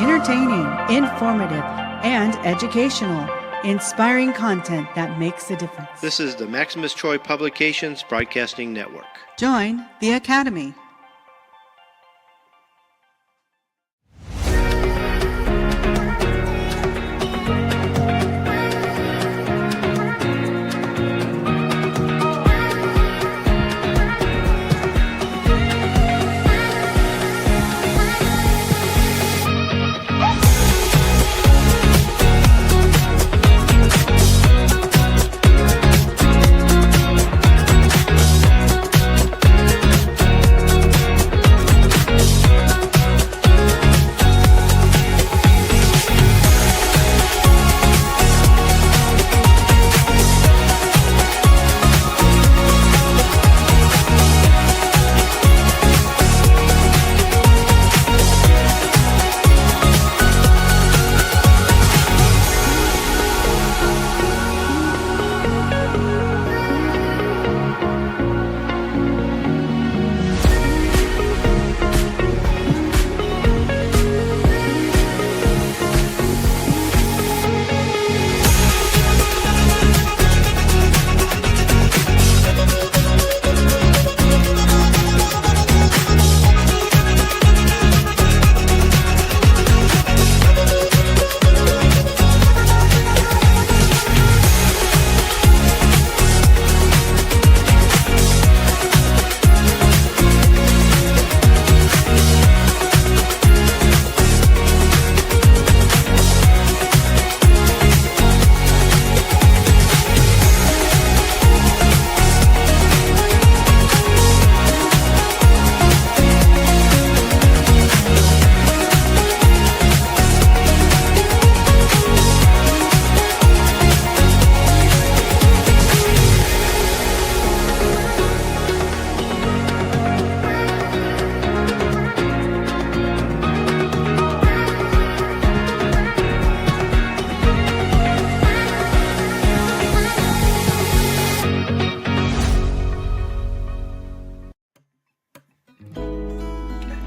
Entertaining, informative, and educational. Inspiring content that makes a difference. This is the Maximus Troy Publications Broadcasting Network. Join the Academy.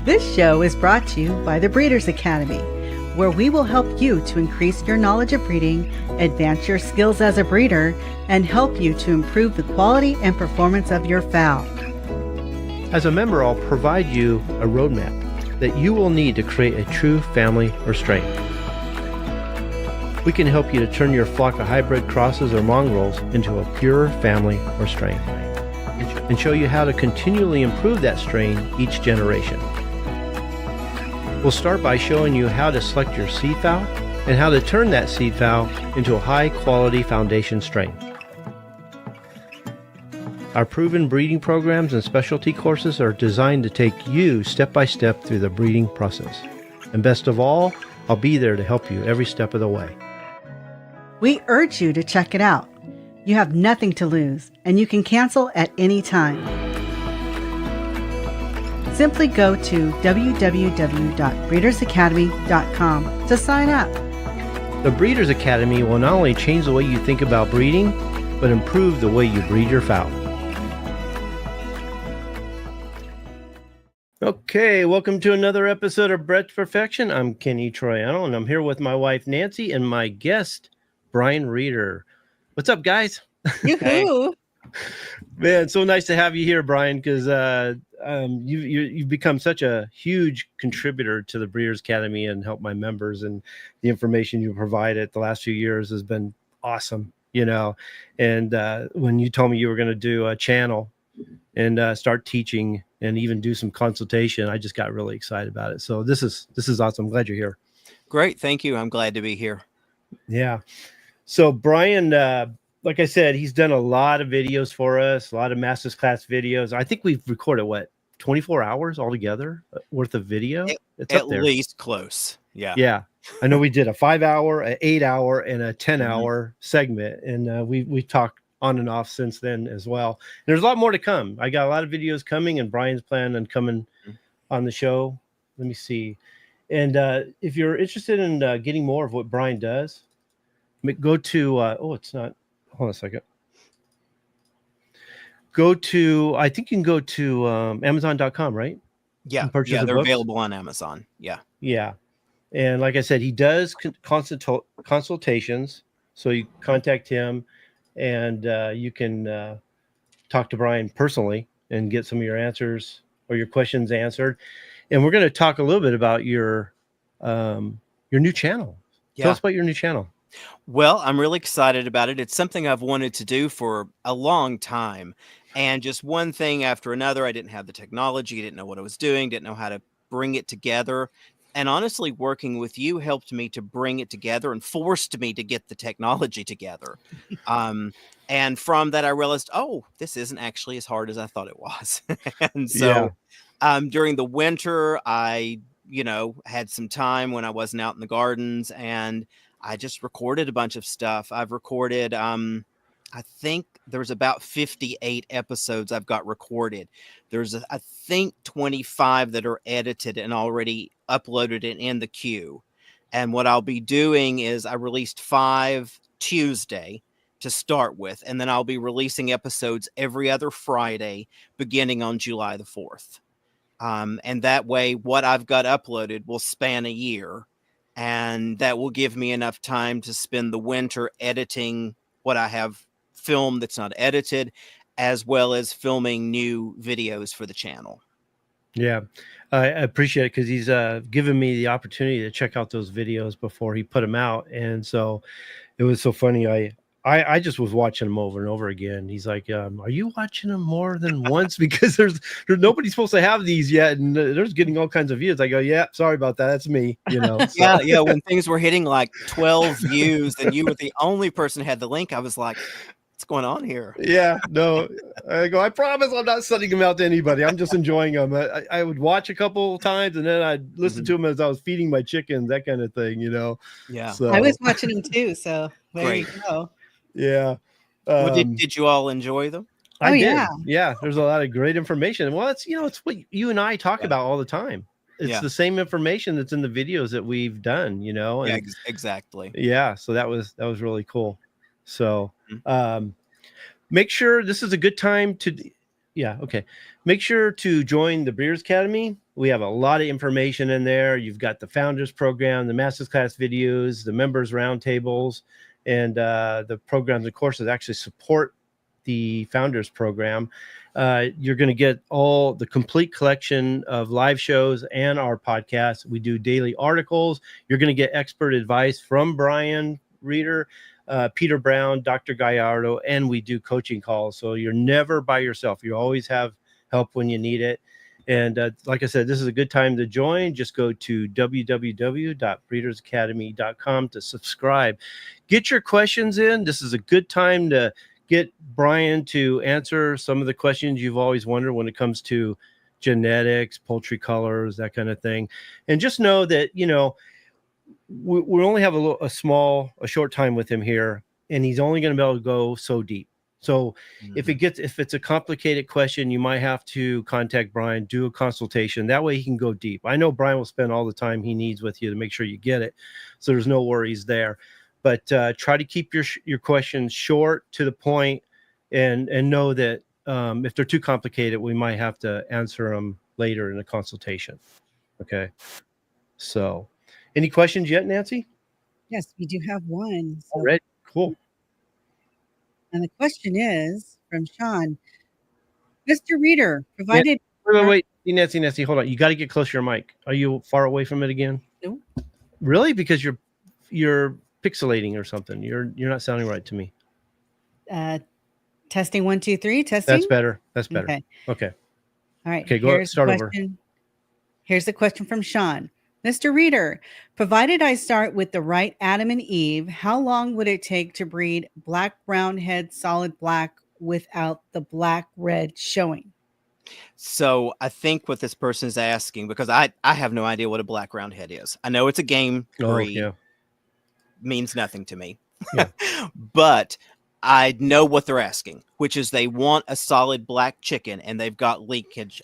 This show is brought to you by the Breeders Academy, where we will help you to increase your knowledge of breeding, advance your skills as a breeder, and help you to improve the quality and performance of your fowl. As a member, I'll provide you a roadmap that you will need to create a true family or strain. We can help you to turn your flock of hybrid crosses or mongrels into a pure family or strain, and show you how to continually improve that strain each generation. We'll start by showing you how to select your seed fowl and how to turn that seed fowl into a high-quality foundation strain. Our proven breeding programs and specialty courses are designed to take you step by step through the breeding process. And best of all, I'll be there to help you every step of the way. We urge you to check it out. You have nothing to lose, and you can cancel at any time. Simply go to www.breedersacademy.com to sign up. The Breeders Academy will not only change the way you think about breeding, but improve the way you breed your fowl. Okay, welcome to another episode of Bred to Perfection. I'm Kenny Troiano, and I'm here with my wife Nancy and my guest Brian Reeder. What's up, guys? Yoo-hoo! Man, so nice to have you here, Brian, because you've become such a huge contributor to the Breeders Academy and help my members, and the information you provided the last few years has been awesome, you know. And when you told me you were going to do a channel and start teaching and even do some consultation, I just got really excited about it. So this is awesome. I'm glad you're here. Great. Thank you. I'm glad to be here. Yeah. So Brian, like I said, he's done a lot of videos for us, a lot of masterclass videos. I think we've recorded 24 hours altogether worth of video. It's at least close. Yeah. Yeah. I know we did a 5-hour, an 8-hour, and a 10-hour segment. And we talked on and off since then as well. And there's a lot more to come. I got a lot of videos coming, and Brian's planning on coming on the show. Let me see. And if you're interested in getting more of what Brian does, go to, it's not, hold on a second. Go to, I think you can go to Amazon.com, right? Yeah. Purchase they're books. available on Amazon. Yeah. Yeah. And like I said, he does consultations. So you contact him, and you can talk to Brian personally and get some of your answers or your questions answered. And we're going to talk a little bit about your new channel. Tell us about your new channel. Well, I'm really excited about it. It's something I've wanted to do for a long time. And just one thing after another, I didn't have the technology, didn't know what I was doing, didn't know how to bring it together. And honestly, working with you helped me to bring it together and forced me to get the technology together. And from that, I realized, oh, this isn't actually as hard as I thought it was. And so during the winter, I, had some time when I wasn't out in the gardens, and I just recorded a bunch of stuff. I've recorded, I think there's about 58 episodes I've got recorded. There's, I think, 25 that are edited and already uploaded and in the queue. And what I'll be doing is I released 5 Tuesday to start with, and then I'll be releasing episodes every other Friday beginning on July the 4th. And that way, what I've got uploaded will span a year. And that will give me enough time to spend the winter editing what I have filmed that's not edited, as well as filming new videos for the channel. Yeah, I appreciate it because he's given me the opportunity to check out those videos before he put them out. And so it was so funny. I just was watching them over and over again. He's like, are you watching them more than once? Because there's nobody's supposed to have these yet. And there's getting all kinds of views. I go, yeah, sorry about that. That's me, So. Yeah. When things were hitting like 12 views and you were the only person who had the link, I was like, what's going on here? Yeah, no, I go, I promise I'm not sending them out to anybody. I'm just enjoying them. I would watch a couple times and then I'd listen to them as I was feeding my chickens, that kind of thing, Yeah. So I was watching them too. So there you go. Yeah. Well, did you all enjoy them? I did. Yeah. There's a lot of great information. Well, it's, it's what you and I talk about all the time. It's the same information that's in the videos that we've done, And, yeah, exactly. Yeah. So that was really cool. So, make sure this is a good time to, make sure to join the Breeders Academy. We have a lot of information in there. You've got the Founders Program, the Masterclass videos, the Members Roundtables, and the programs and courses actually support the Founders Program. You're going to get all the complete collection of live shows and our podcasts. We do daily articles. You're going to get expert advice from Brian Reeder, Peter Brown, Dr. Gallardo, and we do coaching calls. So you're never by yourself. You always have help when you need it. And like I said, this is a good time to join. Just go to www.breedersacademy.com to subscribe. Get your questions in. This is a good time to get Brian to answer some of the questions you've always wondered when it comes to genetics, poultry colors, that kind of thing. And just know that, we only have a short time with him here, and he's only going to be able to go so deep. So if it's a complicated question, you might have to contact Brian, do a consultation. That way he can go deep. I know Brian will spend all the time he needs with you to make sure you get it. So there's no worries there, but try to keep your questions short, to the point, and know that if they're too complicated, we might have to answer them later in a consultation. Okay. So any questions yet, Nancy? Yes, we do have one. So. Already? Cool. And the question is from Sean. Mr. Reeder, provided... Wait. Nancy, hold on. You got to get closer to your mic. Are you far away from it again? No. Really? Because you're pixelating or something. You're not sounding right to me. Testing 1, 2, 3. Testing? That's better. Okay. All right. Okay, go start over. Here's the question from Sean. Mr. Reeder, provided I start with the right Adam and Eve, how long would it take to breed black round head solid black without the black red showing? So I think what this person is asking, because I have no idea what a black round head is. I know it's a game breed. Means nothing to me. Yeah. But I know what they're asking, which is they want a solid black chicken, and they've got leakage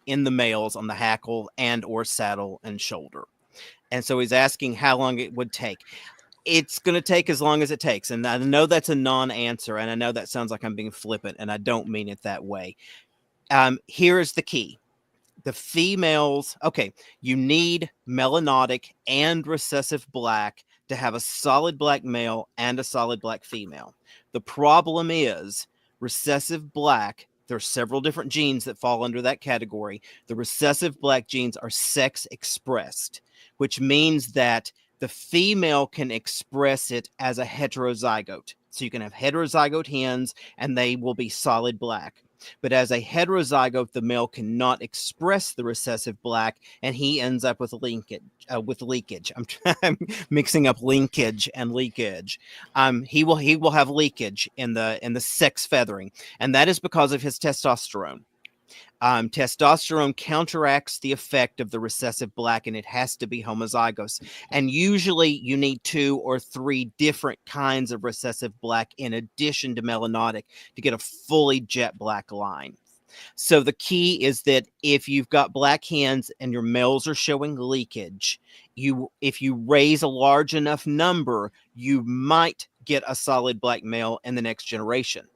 in the males on the hackle and or saddle and shoulder. And so he's asking how long it would take. It's going to take as long as it takes. And I know that's a non-answer, and I know that sounds like I'm being flippant, and I don't mean it that way. Here is the key. the females, okay, you need melanotic and recessive black to have a solid black male and a solid black female. The problem is recessive black, there's several different genes that fall under that category. The recessive black genes are sex expressed, which means that the female can express it as a heterozygote. So you can have heterozygote hens and they will be solid black. But as a heterozygote, the male cannot express the recessive black, and he ends up with linkage. I'm mixing up linkage and leakage. He will have leakage in the sex feathering, and that is because of his testosterone. Testosterone counteracts the effect of the recessive black, and it has to be homozygous. And usually you need 2 or 3 different kinds of recessive black in addition to melanotic to get a fully jet black line. So the key is that if you've got black hens and your males are showing leakage, if you raise a large enough number, you might get a solid black male in the next generation.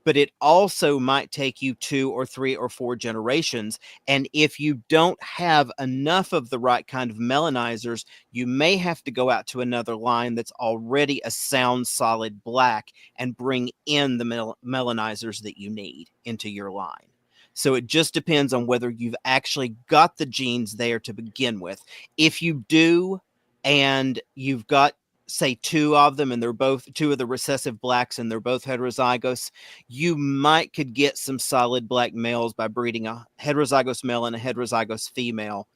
But it also might take you 2 or 3 or 4 generations. And if you don't have enough of the right kind of melanizers, you may have to go out to another line that's already a sound solid black and bring in the melanizers that you need into your line. So it just depends on whether you've actually got the genes there to begin with. If you do, and you've got, say, 2 of them, and they're both 2 of the recessive blacks, and they're both heterozygous, you could get some solid black males by breeding a heterozygous male and a heterozygous female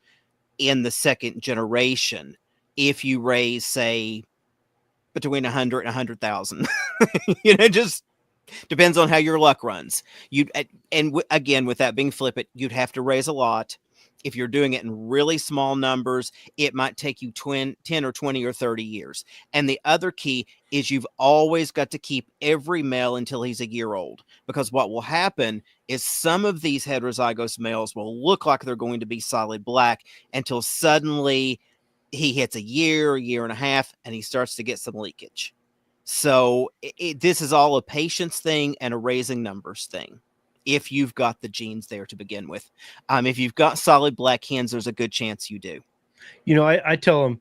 in the second generation. If you raise, say, between 100 and 100,000, just depends on how your luck runs. Again, with that being flippant, you'd have to raise a lot. If you're doing it in really small numbers, it might take you 10 or 20 or 30 years. And the other key is you've always got to keep every male until he's a year old, because what will happen is some of these heterozygous males will look like they're going to be solid black until suddenly he hits a year and a half, and he starts to get some leakage. So this is all a patience thing and a raising numbers thing, if you've got the genes there to begin with. If you've got solid black hens, there's a good chance you do. I tell them,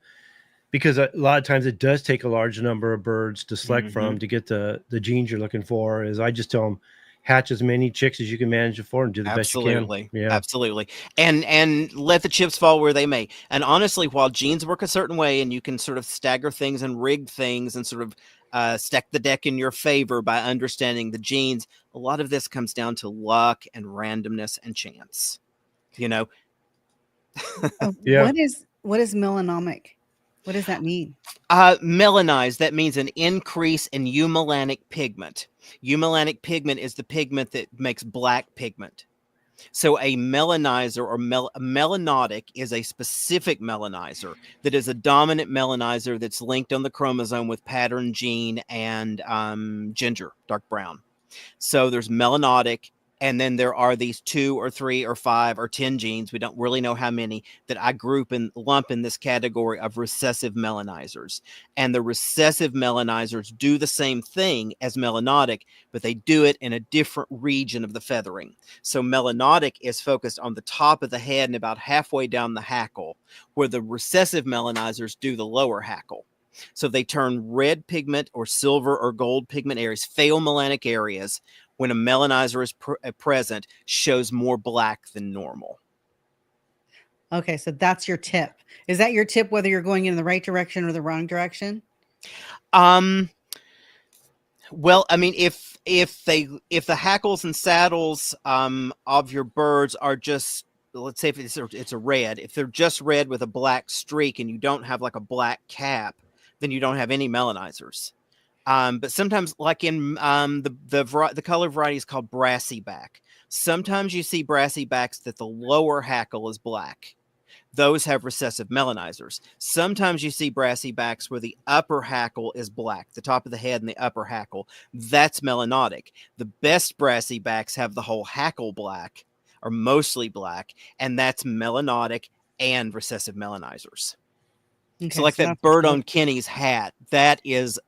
because a lot of times it does take a large number of birds to select from to get the genes you're looking for, is I just tell them, hatch as many chicks as you can manage it for and do the best you can. Yeah, absolutely. And let the chips fall where they may. And honestly, while genes work a certain way and you can sort of stagger things and rig things and sort of stack the deck in your favor by understanding the genes, a lot of this comes down to luck and randomness and chance. Yeah. What is melanomic? What does that mean? Melanized, that means an increase in eumelanic pigment. Eumelanic pigment is the pigment that makes black pigment. So a melanizer or a melanotic is a specific melanizer that is a dominant melanizer that's linked on the chromosome with pattern gene and ginger, dark brown. So there's melanotic, and then there are these 2 or 3 or 5 or 10 genes, we don't really know how many, that I group and lump in this category of recessive melanizers. And the recessive melanizers do the same thing as melanotic, but they do it in a different region of the feathering. So melanotic is focused on the top of the head and about halfway down the hackle, where the recessive melanizers do the lower hackle. So they turn red pigment or silver or gold pigment areas, pheomelanic areas, when a melanizer is present, shows more black than normal. Okay, so that's your tip. Is that your tip whether you're going in the right direction or the wrong direction? Well, I mean, if the hackles and saddles of your birds are just, let's say if it's a red, if they're just red with a black streak and you don't have like a black cap, then you don't have any melanizers. But sometimes, like in the color variety is called brassy back. Sometimes you see brassy backs that the lower hackle is black. Those have recessive melanizers. Sometimes you see brassy backs where the upper hackle is black, the top of the head and the upper hackle. That's melanotic. The best brassy backs have the whole hackle black, or mostly black, and that's melanotic and recessive melanizers. Okay, so like that bird on Kenny's hat, that is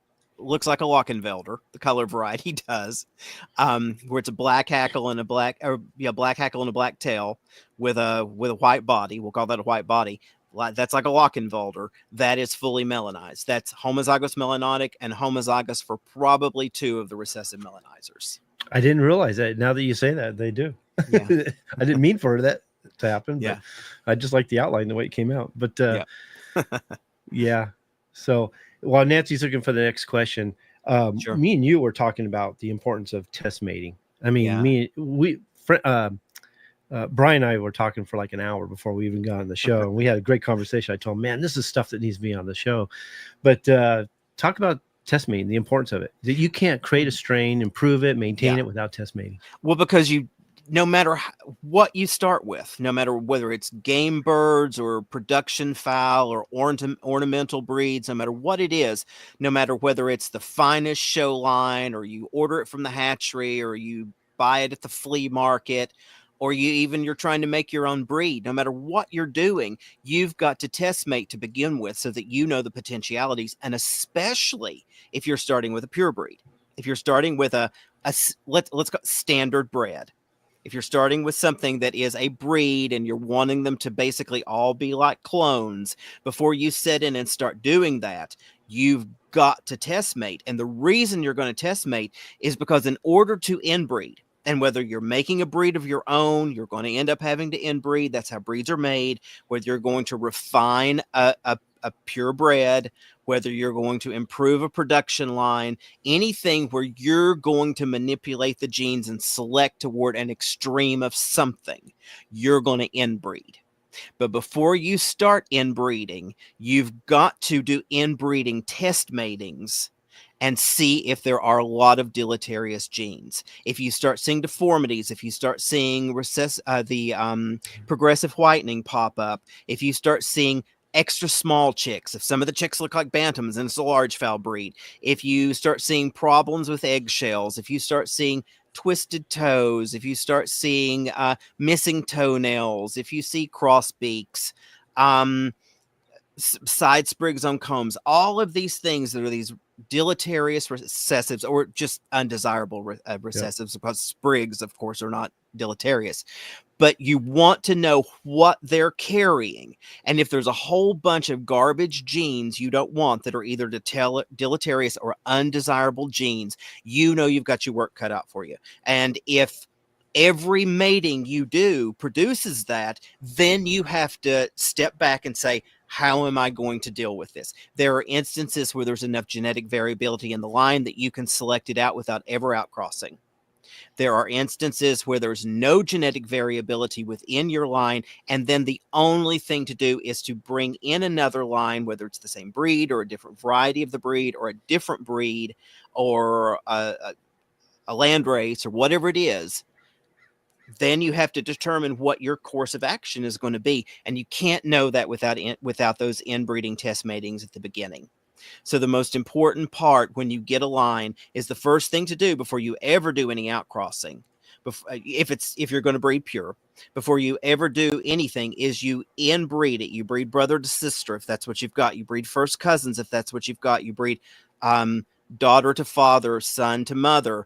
looks like a Lockenfelder. The color variety does, where it's a black hackle and a black tail with a white body. We'll call that a white body. That's like a Lockenfelder. That is fully melanized. That's homozygous melanotic and homozygous for probably 2 of the recessive melanizers. I didn't realize that. Now that you say that, they do. Yeah. I didn't mean for that to happen, but Yeah. I just like the outline, the way it came out. But Yeah. yeah. So while Nancy's looking for the next question, Sure. me and you were talking about the importance of test mating. I mean, Brian and I were talking for like an hour before we even got on the show, and we had a great conversation. I told him, man, this is stuff that needs to be on the show. But talk about test mating, the importance of it. That you can't create a strain, improve it, maintain it without test mating. Well, because no matter what you start with, no matter whether it's game birds or production fowl or ornamental breeds, no matter what it is, no matter whether it's the finest show line or you order it from the hatchery or you buy it at the flea market, or you're trying to make your own breed, no matter what you're doing, you've got to test mate to begin with so that you know the potentialities. And especially if you're starting with a pure breed, if you're starting with let's go standard bred. If you're starting with something that is a breed and you're wanting them to basically all be like clones, before you set in and start doing that, you've got to test mate. And the reason you're going to test mate is because in order to inbreed, and whether you're making a breed of your own, you're going to end up having to inbreed. That's how breeds are made. Whether you're going to refine a purebred, whether you're going to improve a production line, anything where you're going to manipulate the genes and select toward an extreme of something, you're going to inbreed. But before you start inbreeding, you've got to do inbreeding test matings and see if there are a lot of deleterious genes. If you start seeing deformities, if you start seeing progressive whitening pop up, if you start seeing extra small chicks, if some of the chicks look like bantams and it's a large fowl breed, if you start seeing problems with eggshells, if you start seeing twisted toes, if you start seeing missing toenails, if you see cross beaks, side sprigs on combs, all of these things that are these deleterious recessives or just undesirable recessives, because sprigs, of course, are not deleterious. But you want to know what they're carrying. And if there's a whole bunch of garbage genes you don't want that are either deleterious or undesirable genes, you know you've got your work cut out for you. And if every mating you do produces that, then you have to step back and say, how am I going to deal with this? There are instances where there's enough genetic variability in the line that you can select it out without ever outcrossing. There are instances where there's no genetic variability within your line, and then the only thing to do is to bring in another line, whether it's the same breed or a different variety of the breed or a different breed or a landrace or whatever it is. Then you have to determine what your course of action is going to be. And you can't know that without those inbreeding test matings at the beginning. So the most important part when you get a line is the first thing to do before you ever do any outcrossing. If you're going to breed pure, before you ever do anything, is you inbreed it. You breed brother to sister if that's what you've got. You breed first cousins if that's what you've got. You breed daughter to father, son to mother.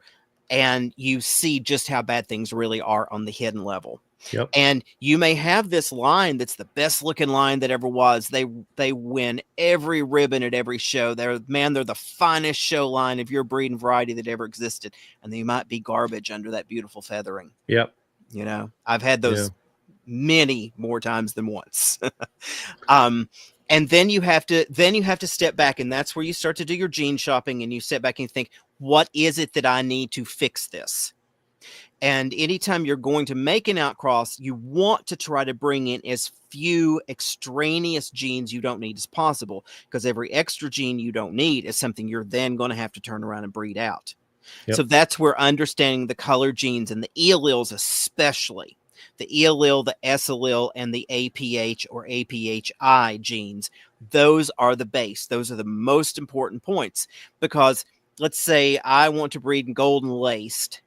And you see just how bad things really are on the hidden level. Yep. And you may have this line that's the best looking line that ever was. They win every ribbon at every show. They're the finest show line of your breed and variety that ever existed. And they might be garbage under that beautiful feathering. Yep. You know, I've had those many more times than once. And then you have to step back, and that's where you start to do your gene shopping, and you step back and think, what is it that I need to fix this? And anytime you're going to make an outcross, you want to try to bring in as few extraneous genes you don't need as possible, because every extra gene you don't need is something you're then going to have to turn around and breed out. Yep. So that's where understanding the color genes and the E alleles especially, the E allele, the S allele, and the APH or APHI genes, those are the base. Those are the most important points, because let's say I want to breed golden laced,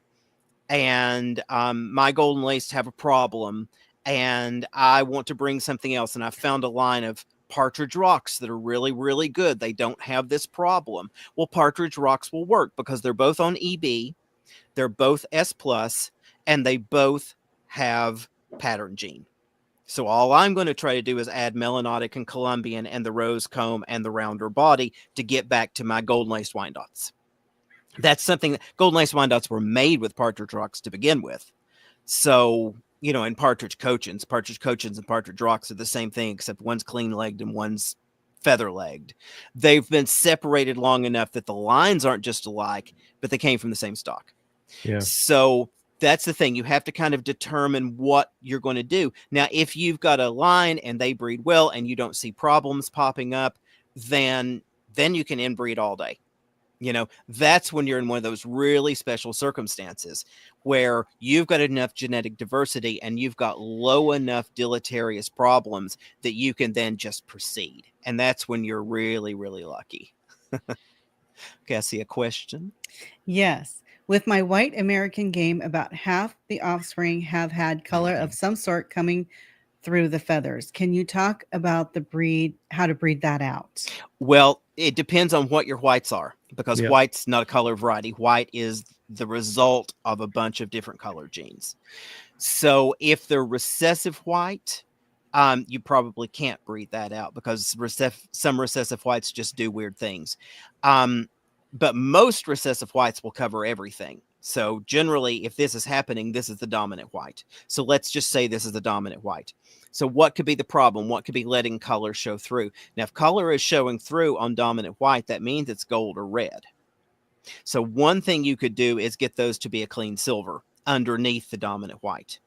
and my golden laced have a problem, and I want to bring something else, and I found a line of partridge rocks that are really, really good. They don't have this problem. Well, partridge rocks will work because they're both on EB, they're both S plus, and they both have pattern gene. So all I'm going to try to do is add melanotic and Columbian and the rose comb and the rounder body to get back to my golden laced Wyandottes. That's something that golden laced Wyandottes were made with partridge rocks to begin with. So, you know, and partridge cochins and partridge rocks are the same thing, except one's clean-legged and one's feather-legged. They've been separated long enough that the lines aren't just alike, but they came from the same stock. Yeah. So that's the thing. You have to kind of determine what you're going to do. Now, if you've got a line and they breed well and you don't see problems popping up, then you can inbreed all day. You know, that's when you're in one of those really special circumstances where you've got enough genetic diversity and you've got low enough deleterious problems that you can then just proceed. And that's when you're really, really lucky. Okay, I see a question. Yes. With my white American game, about half the offspring have had color of some sort coming through the feathers. Can you talk about the breed, how to breed that out? Well, it depends on what your whites are, because Yeah. white's not a color variety. White is the result of a bunch of different color genes. So if they're recessive white, you probably can't breed that out because some recessive whites just do weird things. But most recessive whites will cover everything. So generally, if this is happening, this is the dominant white. So let's just say this is the dominant white. So what could be the problem? What could be letting color show through? Now, if color is showing through on dominant white, that means it's gold or red. So one thing you could do is get those to be a clean silver underneath the dominant white.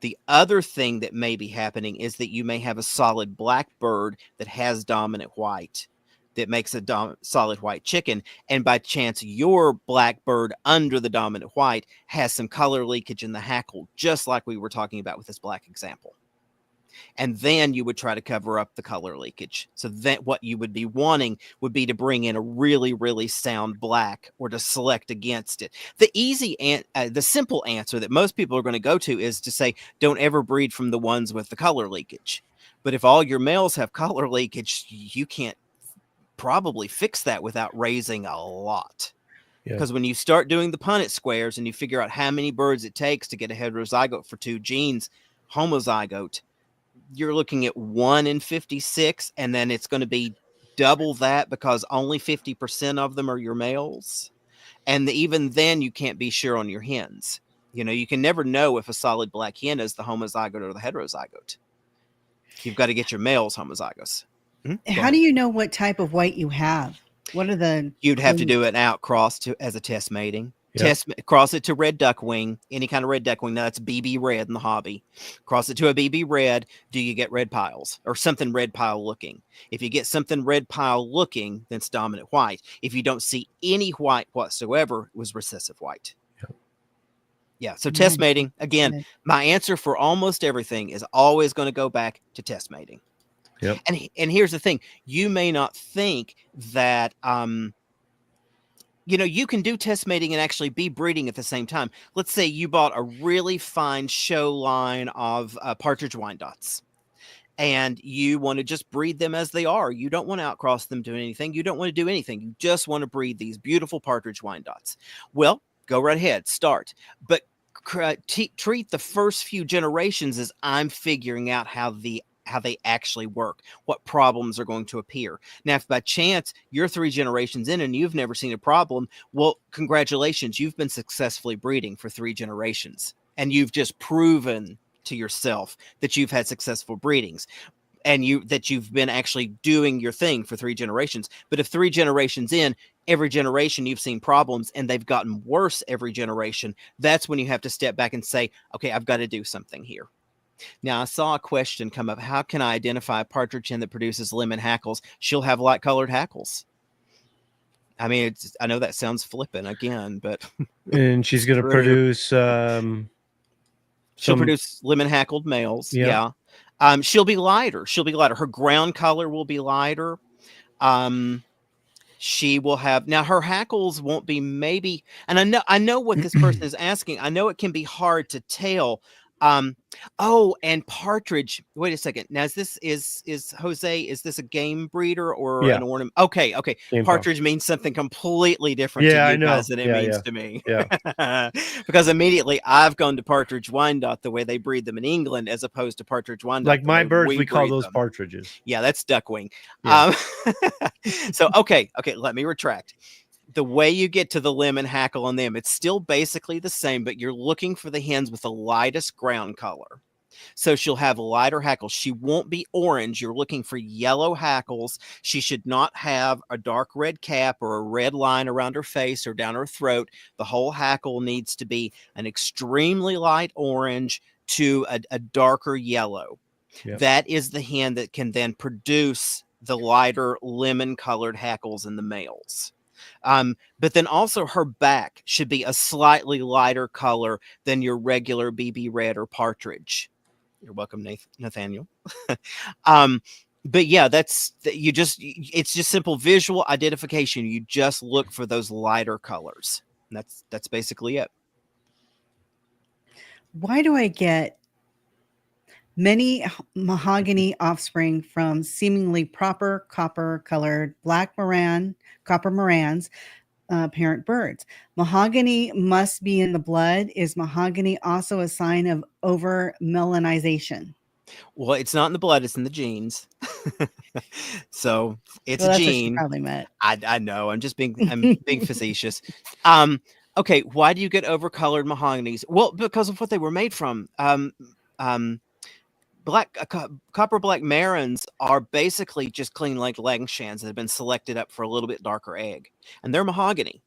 The other thing that may be happening is that you may have a solid black bird that has dominant white that makes a solid white chicken. And by chance, your black bird under the dominant white has some color leakage in the hackle, just like we were talking about with this black example. And then you would try to cover up the color leakage. So that what you would be wanting would be to bring in a really, really sound black or to select against it. The simple answer that most people are going to go to is to say, don't ever breed from the ones with the color leakage. But if all your males have color leakage, you can't probably fix that without raising a lot. Because when you start doing the Punnett squares and you figure out how many birds it takes to get a heterozygote for 2 genes, homozygote, you're looking at 1 in 56, and then it's going to be double that because only 50% of them are your males. And even then, you can't be sure on your hens. You know, you can never know if a solid black hen is the homozygote or the heterozygote. You've got to get your males homozygous. How do you know what type of white you have? What are the... You'd have to do an outcross as a test mating. Yeah. Cross it to red duckwing, any kind of red duckwing. Now that's BB red in the hobby. Cross it to a BB red. Do you get red piles or something red pile looking? If you get something red pile looking, then it's dominant white. If you don't see any white whatsoever, it was recessive white. Yeah. So test mating, again, my answer for almost everything is always going to go back to test mating. Yep. And here's the thing. You may not think that, you know, you can do test mating and actually be breeding at the same time. Let's say you bought a really fine show line of partridge Wyandottes and you want to just breed them as they are. You don't want to outcross them, do anything. You don't want to do anything. You just want to breed these beautiful partridge Wyandottes. Well, go right ahead, start. But treat the first few generations as I'm figuring out how they actually work, what problems are going to appear. Now, if by chance you're 3 generations in and you've never seen a problem, well, congratulations, you've been successfully breeding for 3 generations. And you've just proven to yourself that you've had successful breedings and that you've been actually doing your thing for 3 generations. But if 3 generations in, every generation you've seen problems and they've gotten worse every generation, that's when you have to step back and say, okay, I've got to do something here. Now, I saw a question come up. How can I identify a partridge hen that produces lemon hackles? She'll have light colored hackles. I mean, I know that sounds flippant again, but and she's going to produce she'll produce lemon hackled males. Yeah. She'll be lighter. Her ground color will be lighter. She will have, now her hackles won't be maybe, and I know what this person is asking. I know it can be hard to tell. Oh, and partridge. Wait a second. Now, is Jose? Is this a game breeder or Yeah. an ornament? Okay, okay. Same Partridge means something completely different to Yeah, I you know. guys than it Yeah, means yeah, to me. yeah. Because immediately I've gone to Partridge Wyandotte the way they breed them in England, as opposed to Partridge Wyandotte Like the my way birds, we we call breed those them. partridges. Yeah, that's duckwing. Yeah. So okay, let me retract. The way you get to the limb and hackle on them, it's still basically the same, but you're looking for the hens with the lightest ground color. So she'll have lighter hackles. She won't be orange. You're looking for yellow hackles. She should not have a dark red cap or a red line around her face or down her throat. The whole hackle needs to be an extremely light orange to a darker yellow. Yep. That is the hen that can then produce the lighter lemon colored hackles in the males. But then also her back should be a slightly lighter color than your regular BB red or partridge. You're welcome, Nathaniel. But yeah, it's just simple visual identification. You just look for those lighter colors. And that's basically it. Why do I get many mahogany offspring from seemingly proper copper-colored black copper Morans, parent birds? Mahogany must be in the blood. Is mahogany also a sign of over melanization? Well, it's not in the blood; it's in the genes. So it's Well, a that's what she gene. probably meant. I know. I'm being facetious. Okay, why do you get overcolored mahoganies? Well, because of what they were made from. Copper black marans are basically just clean leg Langshans that have been selected up for a little bit darker egg, and they're mahogany.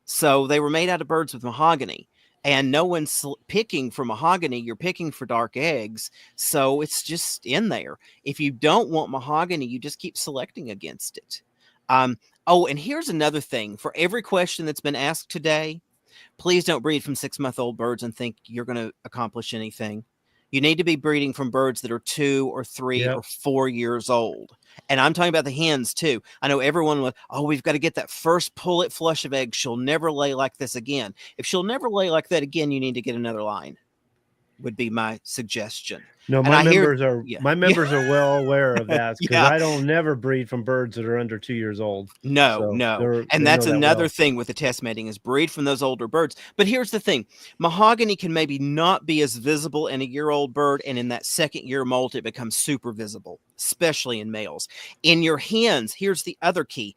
So they were made out of birds with mahogany, and no one's picking for mahogany. You're picking for dark eggs, so it's just in there. If you don't want mahogany, you just keep selecting against it. Oh, and here's another thing. For every question that's been asked today, please don't breed from 6-month-old birds and think you're going to accomplish anything. You need to be breeding from birds that are 2 or 3 Yep. or 4 years old. And I'm talking about the hens too. I know everyone was, oh, we've got to get that first pullet flush of eggs. She'll never lay like this again. If she'll never lay like that again, you need to get another line, would be my suggestion. No, And my I hear, members are yeah, my members are well aware of that because yeah. I don't never breed from birds that are under 2 years old. No, So no. And they that's know that another well. thing with the test mating is breed from those older birds. But here's the thing. Mahogany can maybe not be as visible in a year-old bird, and in that second year molt, it becomes super visible, especially in males. In your hens, here's the other key.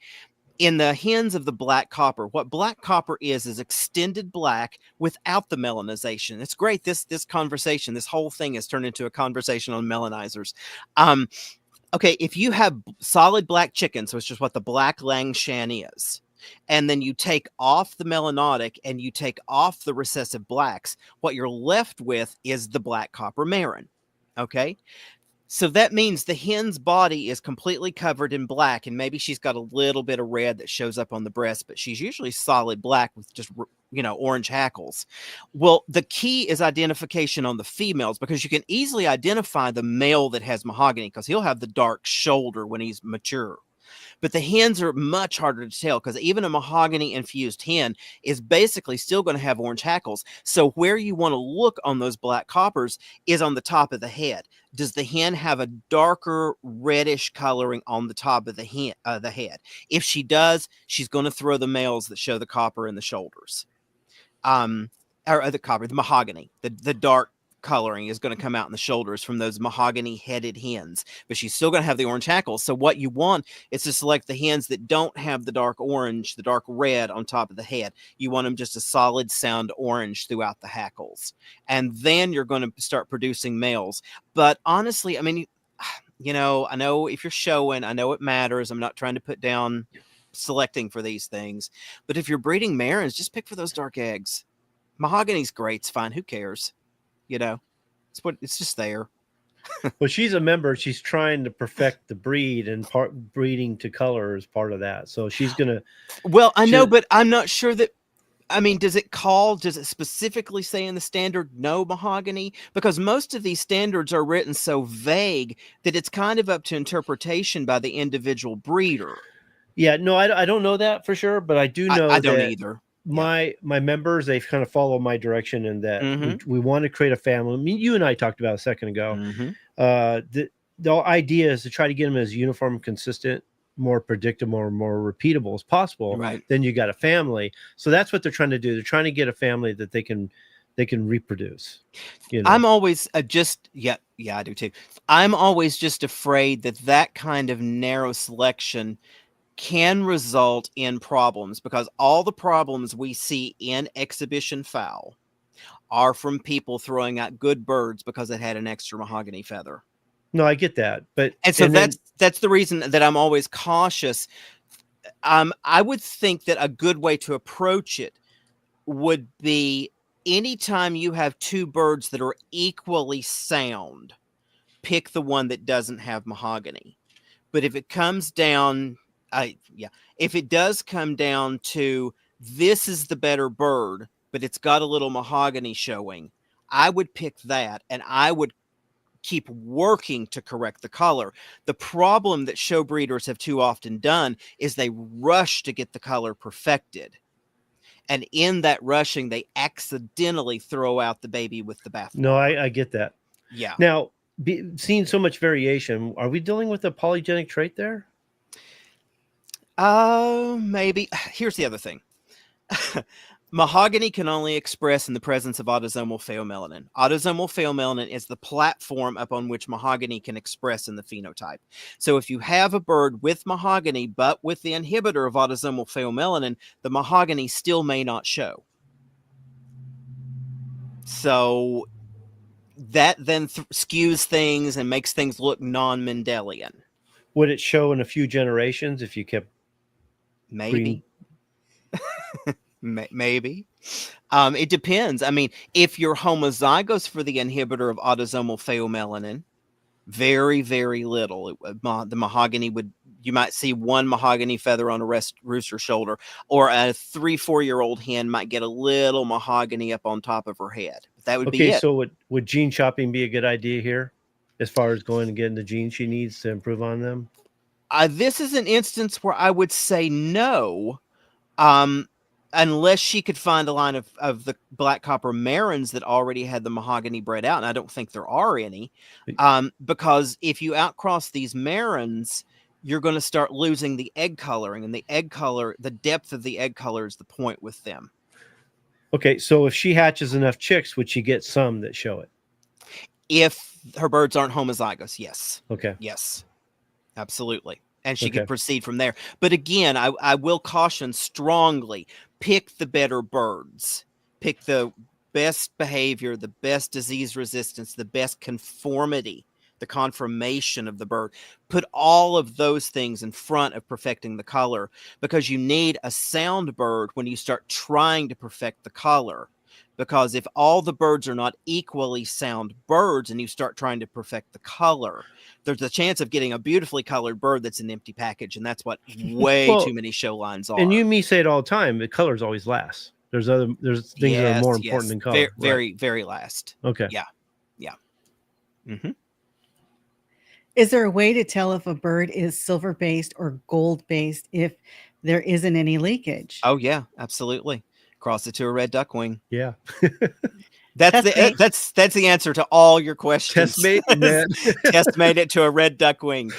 In the hens of the black copper, what black copper is extended black without the melanization. It's great. This conversation, this whole thing has turned into a conversation on melanizers. Okay, if you have solid black chickens, which is what the black Langshan is, and then you take off the melanotic and you take off the recessive blacks, what you're left with is the black copper marin. Okay, so that means the hen's body is completely covered in black, and maybe she's got a little bit of red that shows up on the breast, but she's usually solid black with just, orange hackles. Well, the key is identification on the females, because you can easily identify the male that has mahogany because he'll have the dark shoulder when he's mature. But the hens are much harder to tell because even a mahogany infused hen is basically still going to have orange hackles. So where you want to look on those black coppers is on the top of the head. Does the hen have a darker reddish coloring on the top of the head? If she does, she's going to throw the males that show the copper in the shoulders. Or the mahogany, the dark coloring is going to come out in the shoulders from those mahogany headed hens, but she's still going to have the orange hackles. So what you want is to select the hens that don't have the dark orange, the dark red on top of the head. You want them just a solid sound orange throughout the hackles. And then you're going to start producing males. But honestly, I mean, I know if you're showing, I know it matters. I'm not trying to put down selecting for these things, but if you're breeding marins, just pick for those dark eggs. Mahogany's great. It's fine. Who cares? It's just there. Well, she's a member. She's trying to perfect the breed, and breeding to color is part of that. So she's gonna. Well, I know, but I'm not sure that. I mean, does it specifically say in the standard no mahogany? Because most of these standards are written so vague that it's kind of up to interpretation by the individual breeder. Yeah, no, I don't know that for sure, but I do know I don't either. my members, they've kind of followed my direction in that we want to create a family. I mean, you and I talked about a second ago. The idea is to try to get them as uniform, consistent, more predictable, more repeatable as possible. Right. Then you got a family. So that's what they're trying to do. They're trying to get a family that they can reproduce. You know? I'm always I do too. I'm always just afraid that kind of narrow selection can result in problems, because all the problems we see in exhibition fowl are from people throwing out good birds because it had an extra mahogany feather. No, I get that, but that's the reason that I'm always cautious. I would think that a good way to approach it would be, anytime you have two birds that are equally sound, pick the one that doesn't have mahogany. But if it comes down, if it does come down to this is the better bird, but it's got a little mahogany showing, I would pick that, and I would keep working to correct the color. The problem that show breeders have too often done is they rush to get the color perfected. And in that rushing, they accidentally throw out the baby with the bathwater. No, I get that. Yeah. Now, seeing so much variation, are we dealing with a polygenic trait there? Maybe. Here's the other thing. Mahogany can only express in the presence of autosomal pheomelanin. Autosomal pheomelanin is the platform upon which mahogany can express in the phenotype. So if you have a bird with mahogany, but with the inhibitor of autosomal pheomelanin, the mahogany still may not show. So that then skews things and makes things look non-Mendelian. Would it show in a few generations if you kept? Maybe. Maybe. It depends. I mean, if you're homozygous for the inhibitor of autosomal pheomelanin, very, very little. The mahogany you might see one mahogany feather on a rooster shoulder, or a 3-4-year-old hen might get a little mahogany up on top of her head. That would be it. So would gene shopping be a good idea here, as far as going and getting the genes she needs to improve on them? This is an instance where I would say no. Unless she could find a line of the black copper marins that already had the mahogany bred out. And I don't think there are any, because if you outcross these marins, you're going to start losing the egg coloring, and the depth of the egg color is the point with them. Okay. So if she hatches enough chicks, would she get some that show it? If her birds aren't homozygous, yes. Okay. Yes, absolutely. And she could proceed from there. But again, I will caution strongly, pick the better birds. Pick the best behavior, the best disease resistance, the best conformity, the conformation of the bird. Put all of those things in front of perfecting the color, because you need a sound bird when you start trying to perfect the color. Because if all the birds are not equally sound birds and you start trying to perfect the color, there's a chance of getting a beautifully colored bird that's an empty package. And that's what way too many show lines are. And you and me say it all the time, the colors always last. There's things that are more important than color. Very, very last. Okay. Yeah. Yeah. Mm-hmm. Is there a way to tell if a bird is silver based or gold based if there isn't any leakage? Oh yeah, absolutely. Cross it to a red duckwing. Yeah. That's the answer to all your questions. Test mate, man. Test made it to a red duckwing.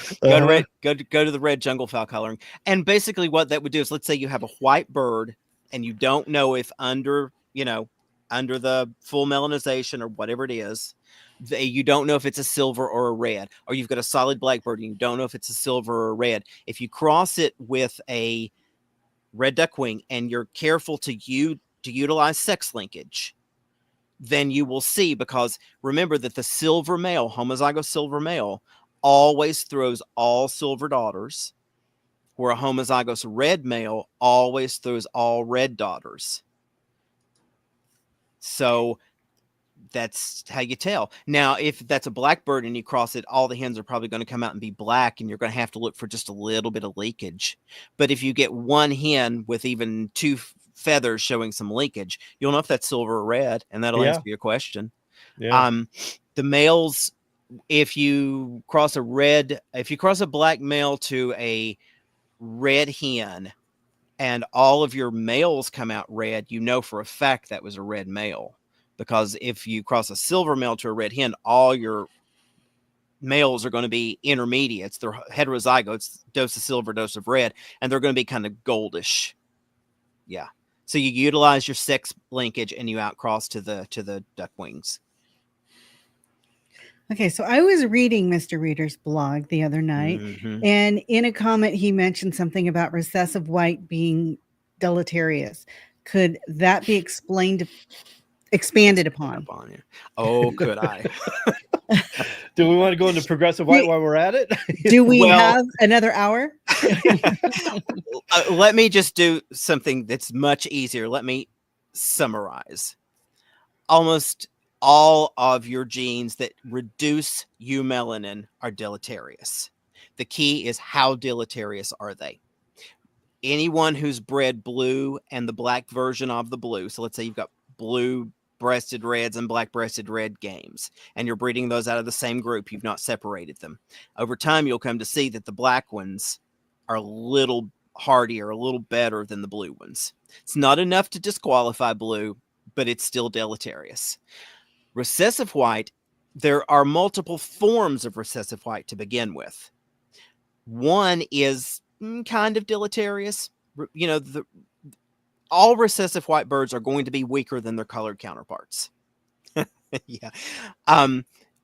Go to the red jungle fowl coloring. And basically what that would do is, let's say you have a white bird and you don't know if under the full melanization or whatever it is, you don't know if it's a silver or a red, or you've got a solid black bird and you don't know if it's a silver or a red. If you cross it with a red duckwing and you're careful to utilize sex linkage, then you will see, because remember that the silver male, homozygous silver male, always throws all silver daughters, where a homozygous red male always throws all red daughters. So that's how you tell. Now, if that's a black bird and you cross it, all the hens are probably going to come out and be black, and you're going to have to look for just a little bit of leakage. But if you get one hen with even two feathers showing some leakage, you'll know if that's silver or red, and that'll answer your question. Yeah. The males, if you cross a black male to a red hen, and all of your males come out red, you know for a fact that was a red male. Because if you cross a silver male to a red hen, all your males are going to be intermediates. They're heterozygotes, dose of silver, dose of red, and they're going to be kind of goldish. Yeah. So you utilize your sex linkage and you outcross to the duck wings. Okay, so I was reading Mr. Reader's blog the other night, and in a comment, he mentioned something about recessive white being deleterious. Could that be expanded upon? Oh, could I? Do we want to go into progressive white while we're at it? Do we have another hour? Let me just do something that's much easier. Let me summarize. Almost all of your genes that reduce eumelanin are deleterious. The key is how deleterious are they? Anyone who's bred blue and the black version of the blue, so let's say you've got blue breasted reds and black breasted red games, and you're breeding those out of the same group, you've not separated them. Over time, you'll come to see that the black ones are a little hardier, a little better than the blue ones. It's not enough to disqualify blue, but it's still deleterious. Recessive white, there are multiple forms of recessive white to begin with. One is kind of deleterious. You know, all recessive white birds are going to be weaker than their colored counterparts. Yeah.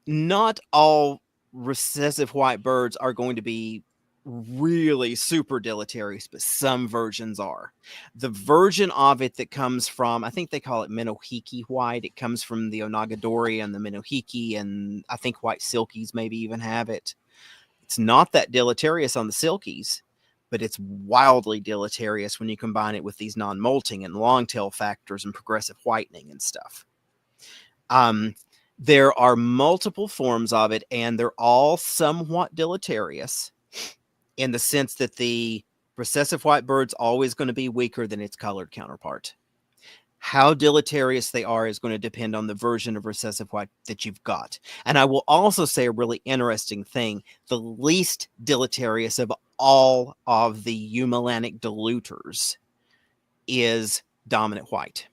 Not all recessive white birds are going to be really super deleterious, but some versions are. The version of it that comes from, I think they call it Minohiki white. It comes from the Onagadori and the Minohiki, and I think white silkies maybe even have it. It's not that deleterious on the silkies, but it's wildly deleterious when you combine it with these non-molting and long-tail factors and progressive whitening and stuff. There are multiple forms of it, and they're all somewhat deleterious, in the sense that the recessive white bird's always going to be weaker than its colored counterpart. How deleterious they are is going to depend on the version of recessive white that you've got. And I will also say a really interesting thing. The least deleterious of all of the eumelanic diluters is dominant white,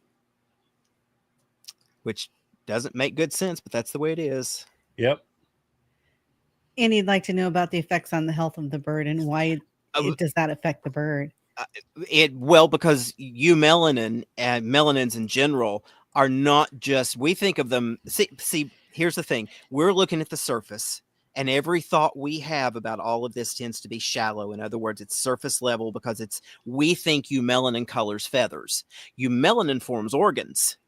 which doesn't make good sense, but that's the way it is. Yep. And he'd like to know about the effects on the health of the bird and why does that affect the bird? Because eumelanin and melanins in general are not just, we think of them. See, here's the thing. We're looking at the surface, and every thought we have about all of this tends to be shallow. In other words, it's surface level because we think eumelanin colors feathers. Eumelanin forms organs.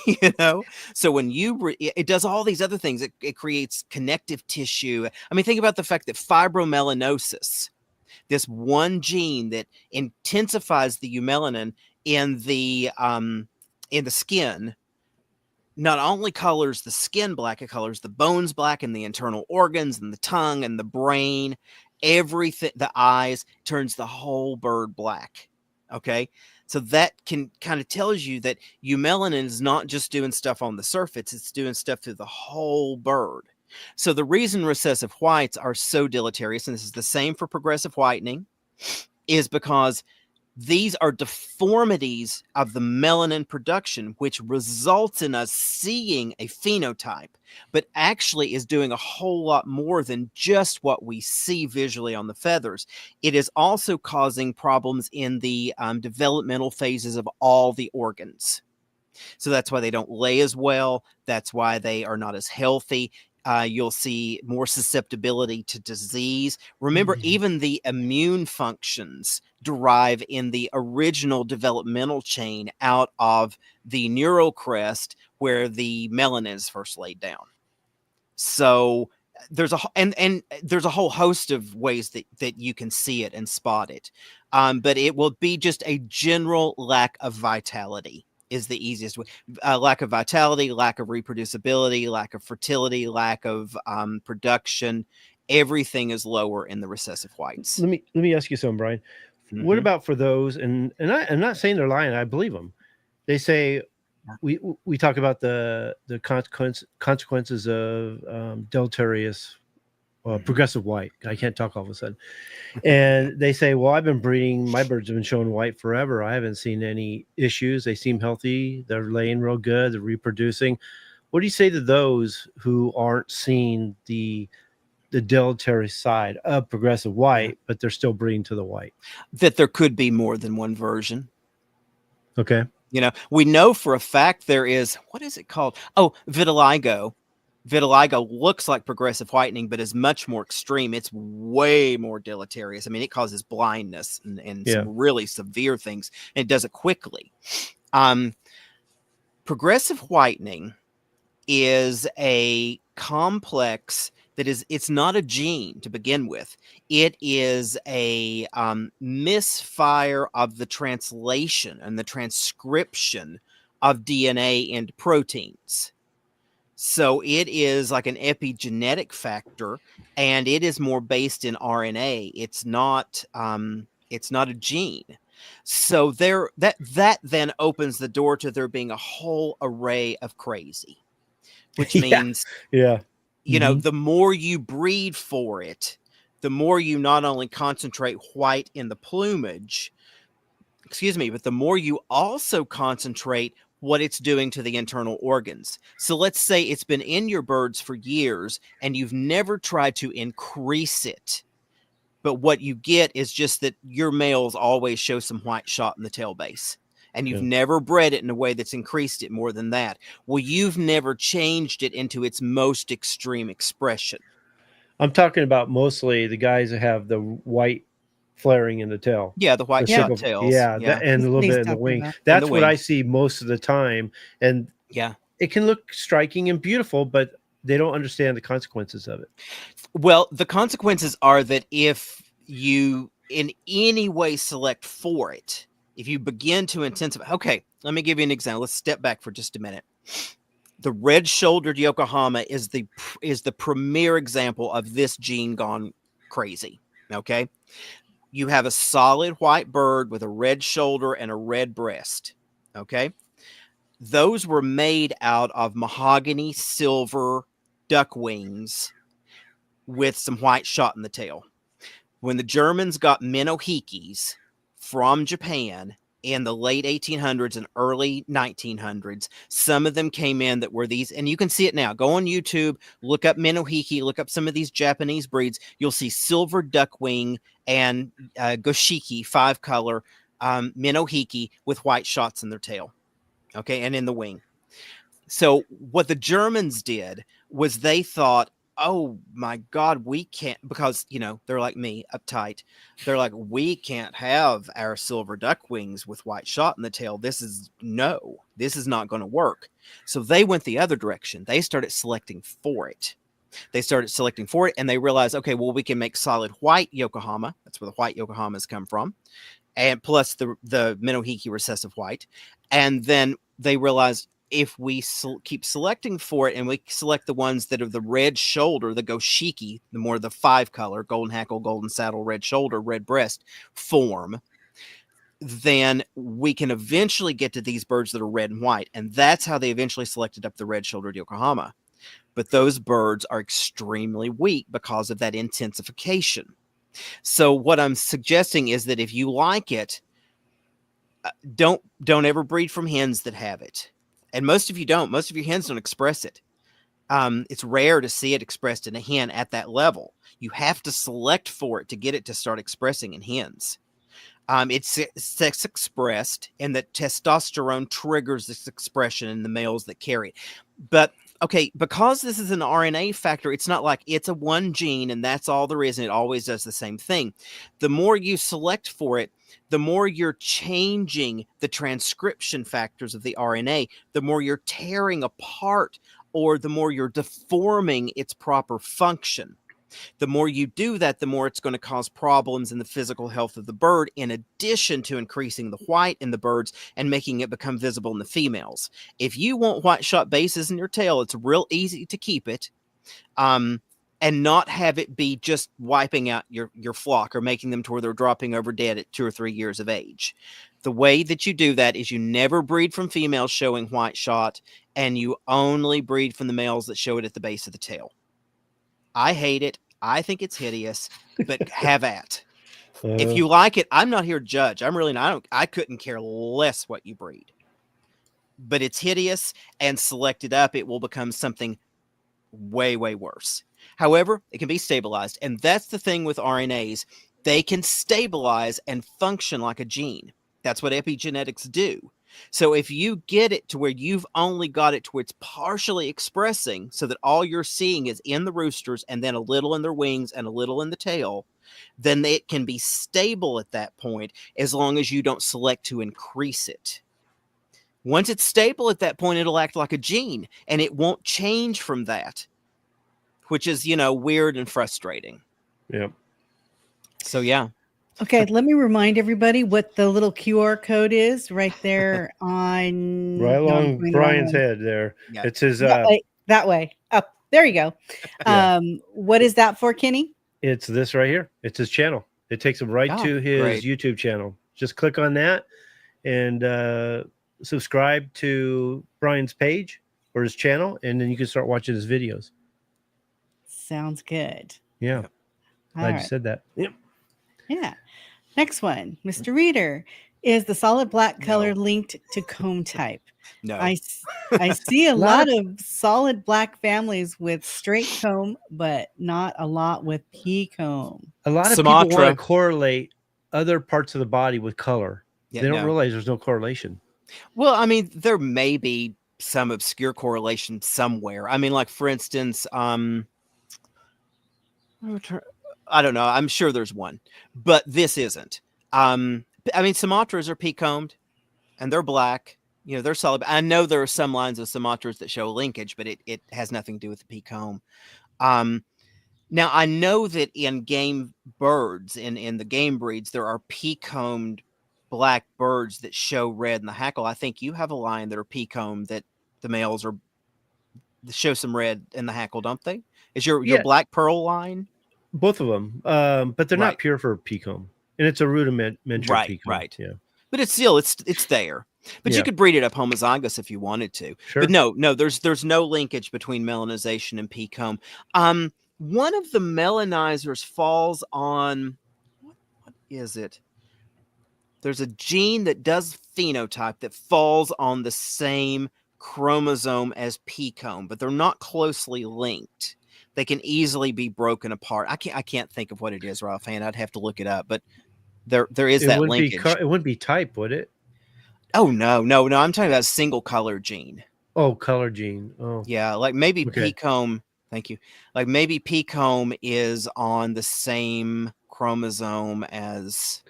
You know, so when it does all these other things, it creates connective tissue. I mean, think about the fact that fibromelanosis, this one gene that intensifies the eumelanin in the skin, not only colors the skin black, it colors the bones black and the internal organs and the tongue and the brain, everything, the eyes, turns the whole bird black. Okay. So that can kind of tells you that eumelanin is not just doing stuff on the surface, it's doing stuff through the whole bird. So the reason recessive whites are so deleterious, and this is the same for progressive whitening, is because these are deformities of the melanin production, which results in us seeing a phenotype, but actually is doing a whole lot more than just what we see visually on the feathers. It is also causing problems in the developmental phases of all the organs. So that's why they don't lay as well. That's why they are not as healthy. You'll see more susceptibility to disease. Remember, even the immune functions derive in the original developmental chain out of the neural crest where the melanin is first laid down. So there's there's a whole host of ways that you can see it and spot it. But it will be just a general lack of vitality is the easiest way. Lack of vitality, lack of reproducibility, lack of fertility, lack of production. Everything is lower in the recessive whites. Let me ask you something, Brian. What about for those? And I'm not saying they're lying. I believe them. They say we talk about the consequences of deleterious progressive white. I can't talk all of a sudden. And they say, well, I've been breeding, my birds have been showing white forever. I haven't seen any issues. They seem healthy. They're laying real good. They're reproducing. What do you say to those who aren't seeing the deleterious side of progressive white, but they're still breeding to the white? That there could be more than one version. Okay. You know, we know for a fact there is, what is it called? Oh, vitiligo. Vitiligo looks like progressive whitening, but is much more extreme. It's way more deleterious. I mean, it causes blindness and some really severe things, and it does it quickly. Progressive whitening is a complex that is, it's not a gene to begin with. It is a misfire of the translation and the transcription of DNA into proteins. So it is like an epigenetic factor, and it is more based in RNA. It's not a gene. So there, that then opens the door to there being a whole array of crazy, which means, you know, the more you breed for it, the more you not only concentrate white in the plumage, but the more you also concentrate what it's doing to the internal organs. So let's say it's been in your birds for years and you've never tried to increase it. But what you get is just that your males always show some white shot in the tail base. And you've never bred it in a way that's increased it more than that. Well, you've never changed it into its most extreme expression. I'm talking about mostly the guys that have the white flaring in the tail. Yeah, the white shot tails. And a little bit in the wing. That's what I see most of the time. And it can look striking and beautiful, but they don't understand the consequences of it. Well, the consequences are that if you in any way select for it, if you begin to intensify, okay, let me give you an example. Let's step back for just a minute. The red-shouldered Yokohama is the premier example of this gene gone crazy. Okay, you have a solid white bird with a red shoulder and a red breast. Okay, those were made out of mahogany silver duck wings with some white shot in the tail. When the Germans got Minohikis from Japan in the late 1800s and early 1900s, some of them came in that were these, and you can see it now. Go on YouTube, look up Minohiki, look up some of these Japanese breeds. You'll see silver duckwing and Goshiki 5-color Minohiki with white shots in their tail, okay, and in the wing. So what the Germans did was they thought, oh my God, we can't, because, you know, they're like me, uptight. They're like, we can't have our silver duck wings with white shot in the tail. This is not going to work. So they went the other direction. They started selecting for it. And they realized, okay, well, we can make solid white Yokohama. That's where the white Yokohamas come from. And plus the Minohiki recessive white. And then they realized, if we keep selecting for it and we select the ones that are the red shoulder, the Goshiki, the more the 5-color, golden hackle, golden saddle, red shoulder, red breast form, then we can eventually get to these birds that are red and white. And that's how they eventually selected up the red-shouldered Yokohama. But those birds are extremely weak because of that intensification. So what I'm suggesting is that if you like it, don't ever breed from hens that have it. And most of you don't. Most of your hens don't express it. It's rare to see it expressed in a hen at that level. You have to select for it to get it to start expressing in hens. It's sex expressed, and that testosterone triggers this expression in the males that carry it. But okay, because this is an RNA factor, it's not like it's a one gene and that's all there is, and it always does the same thing. The more you select for it, the more you're changing the transcription factors of the RNA, the more you're tearing apart, or the more you're deforming its proper function. The more you do that, the more it's going to cause problems in the physical health of the bird, in addition to increasing the white in the birds and making it become visible in the females. If you want white shot bases in your tail, it's real easy to keep it and not have it be just wiping out your flock or making them to where they're dropping over dead at 2 or 3 years of age. The way that you do that is you never breed from females showing white shot, and you only breed from the males that show it at the base of the tail. I hate it. I think it's hideous, but have at. If Uh, you like it, I'm not here to judge. I'm really not. I couldn't care less what you breed. But it's hideous, and selected up, it will become something way, way worse. However, it can be stabilized. And that's the thing with RNAs. They can stabilize and function like a gene. That's what epigenetics do. So if you get it to where you've only got it to where it's partially expressing, so that all you're seeing is in the roosters and then a little in their wings and a little in the tail, then it can be stable at that point as long as you don't select to increase it. Once it's stable at that point, it'll act like a gene and it won't change from that, which is, weird and frustrating. yeah. So, yeah. Okay, let me remind everybody what the little QR code is right there on Right no, I'm along going the wrong Brian's way. head there. Yeah. It says That way. Up. There you go. Yeah. What is that for, Kenny? it's this right here. It's his channel. It takes him right to his great. YouTube channel. Just click on that and subscribe to Brian's page or his channel, and then you can start watching his videos. Sounds good. Yeah. Yep. Glad you right. said that. Yep. Yeah. Next one, Mr. Reader. Is the solid black color No. linked to comb type? No. I see a Lot lot of solid black families with straight comb, but not a lot with pea comb. A lot of people want to Sumatra. correlate other parts of the body with color. Yeah, They don't no. realize there's no correlation. Well, I mean, there may be some obscure correlation somewhere. I mean, like, for instance, I don't know. I'm sure there's one, but this isn't. I mean, Sumatras are pea combed and they're black. They're solid. I know there are some lines of Sumatras that show linkage, but it has nothing to do with the pea comb. Now, I know that in game birds, in the game breeds, there are pea combed black birds that show red in the hackle. I think you have a line that are pea combed that the males are show some red in the hackle, don't they? Is your black pearl line? Both of them, but they're not pure for pea comb, and it's a rudimentary pea comb. Right. Yeah, but it's still it's there. But you could breed it up homozygous if you wanted to. Sure. But no, there's no linkage between melanization and pea comb. One of the melanizers falls on what is it? There's a gene that does phenotype that falls on the same chromosome as pea comb, but they're not closely linked. They can easily be broken apart. I can't think of what it is, Ralph, and I'd have to look it up. But there is that linkage. It wouldn't be type, would it? Oh no! I'm talking about a single color gene. Oh, color gene. Oh, yeah, like maybe pea comb. Thank you. Like maybe pea comb is on the same chromosome as.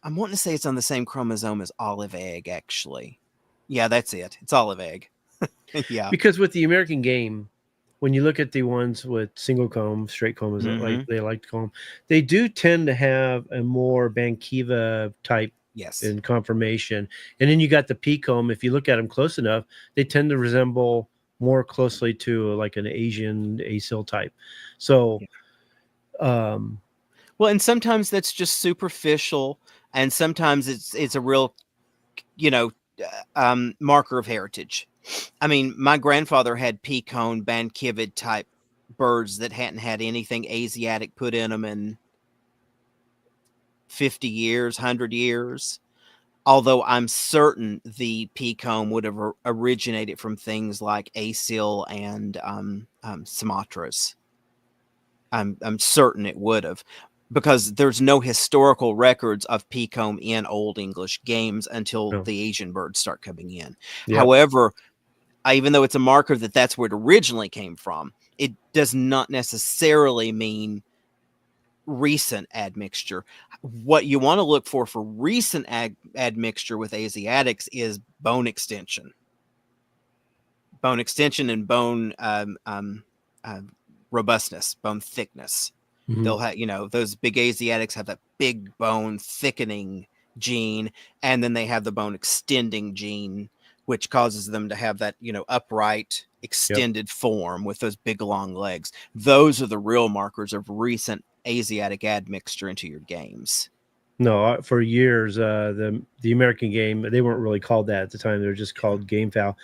I'm wanting to say it's on the same chromosome as olive egg. Actually, yeah, that's it. It's olive egg. Yeah. Because with the American game, when you look at the ones with single comb, straight comb, as like they like to call them, they do tend to have a more Bankiva type. Yes. In conformation. And then you got the pea comb. If you look at them close enough, they tend to resemble more closely to like an Asian acyl type. So, well, and sometimes that's just superficial, and sometimes it's a real, marker of heritage. I mean, my grandfather had pea cone Bankivid type birds that hadn't had anything Asiatic put in them in 50 years, 100 years. Although I'm certain the pea comb would have originated from things like acyl and Sumatras. I'm certain it would have, because there's no historical records of pea comb in Old English games until the Asian birds start coming in. Yep. However, even though it's a marker that's where it originally came from, it does not necessarily mean recent admixture. What you want to look for recent admixture with Asiatics is bone extension and bone robustness, bone thickness. Mm-hmm. They'll have, those big Asiatics have that big bone thickening gene, and then they have the bone extending gene, which causes them to have that, upright, extended form with those big long legs. Those are the real markers of recent Asiatic admixture into your games. No, for years, the American game, they weren't really called that at the time. They were just called game fowl.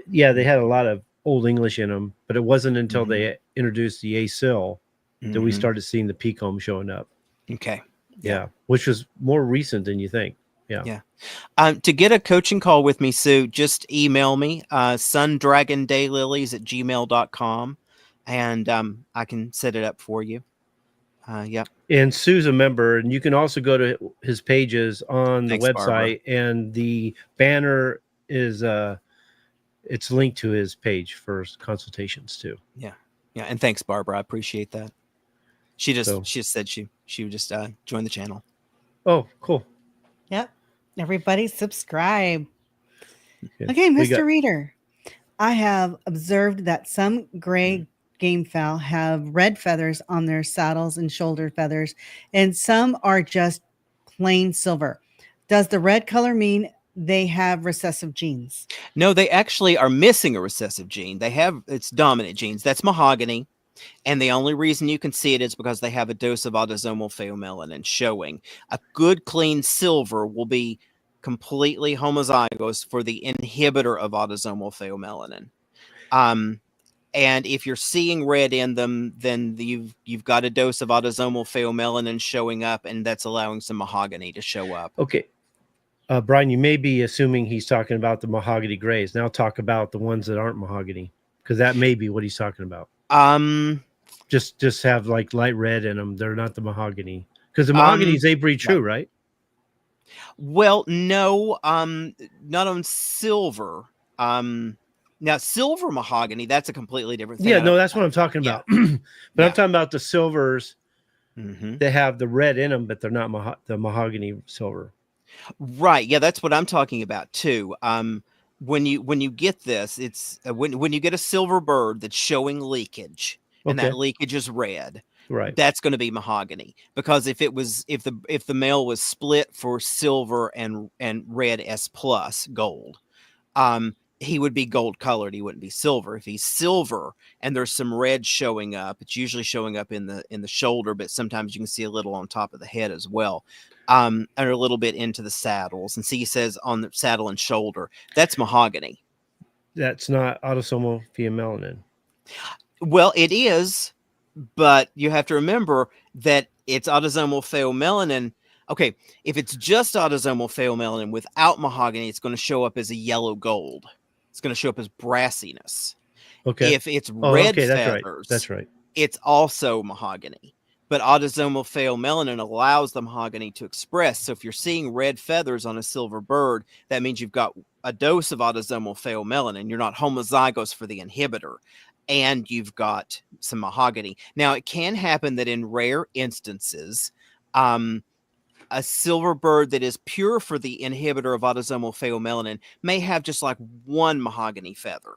They had a lot of Old English in them, but it wasn't until they introduced the ASIL that we Mhm. started seeing the peacocks showing up. Okay. Yeah. Which was more recent than you think. Yeah. Yeah. To get a coaching call with me, Sue, just email me, sundragondaylilies@gmail.com, and I can set it up for you. Yep. And Sue's a member, and you can also go to his pages on the Thanks, Barbara. website, and the banner is it's linked to his page for consultations too. Yeah. Yeah. And thanks, Barbara. I appreciate that. She just So- said she would just join the channel. Oh, cool. Yep. Everybody subscribe. Good. Okay, We Mr. got- Reader. I have observed that some gray game fowl have red feathers on their saddles and shoulder feathers, and some are just plain silver. Does the red color mean they have recessive genes? No, they actually are missing a recessive gene. They have its dominant genes. That's mahogany. And the only reason you can see it is because they have a dose of autosomal pheomelanin showing. A good clean silver will be completely homozygous for the inhibitor of autosomal pheomelanin. And if you're seeing red in them, then you've got a dose of autosomal pheomelanin showing up, and that's allowing some mahogany to show up. Okay. Brian, you may be assuming he's talking about the mahogany grays. Now talk about the ones that aren't mahogany, because that may be what he's talking about. Just have like light red in them. They're not the mahogany, because the mahoganies they breed true, right? Well, no, not on silver. Now silver mahogany, that's a completely different thing. Yeah, no, that's what I'm talking about. But I'm talking about the silvers that have the red in them, but they're not the mahogany silver. Right. Yeah, that's what I'm talking about too. When you get this, it's when you get a silver bird that's showing leakage, and that leakage is red. Right. That's going to be mahogany, because if the male was split for silver and red S plus gold, he would be gold colored. He wouldn't be silver. If he's silver and there's some red showing up, it's usually showing up in the shoulder, but sometimes you can see a little on top of the head as well. And a little bit into the saddles. And see, he says on the saddle and shoulder, that's mahogany. That's not autosomal pheomelanin. Well, it is, but you have to remember that it's autosomal pheomelanin. Okay, if it's just autosomal pheomelanin without mahogany, it's going to show up as a yellow gold. It's going to show up as brassiness. Okay. If it's red feathers, that's right. It's also mahogany. But autosomal pheomelanin allows the mahogany to express. So if you're seeing red feathers on a silver bird, that means you've got a dose of autosomal pheomelanin. You're not homozygous for the inhibitor, and you've got some mahogany. Now, it can happen that in rare instances, a silver bird that is pure for the inhibitor of autosomal pheomelanin may have just like one mahogany feather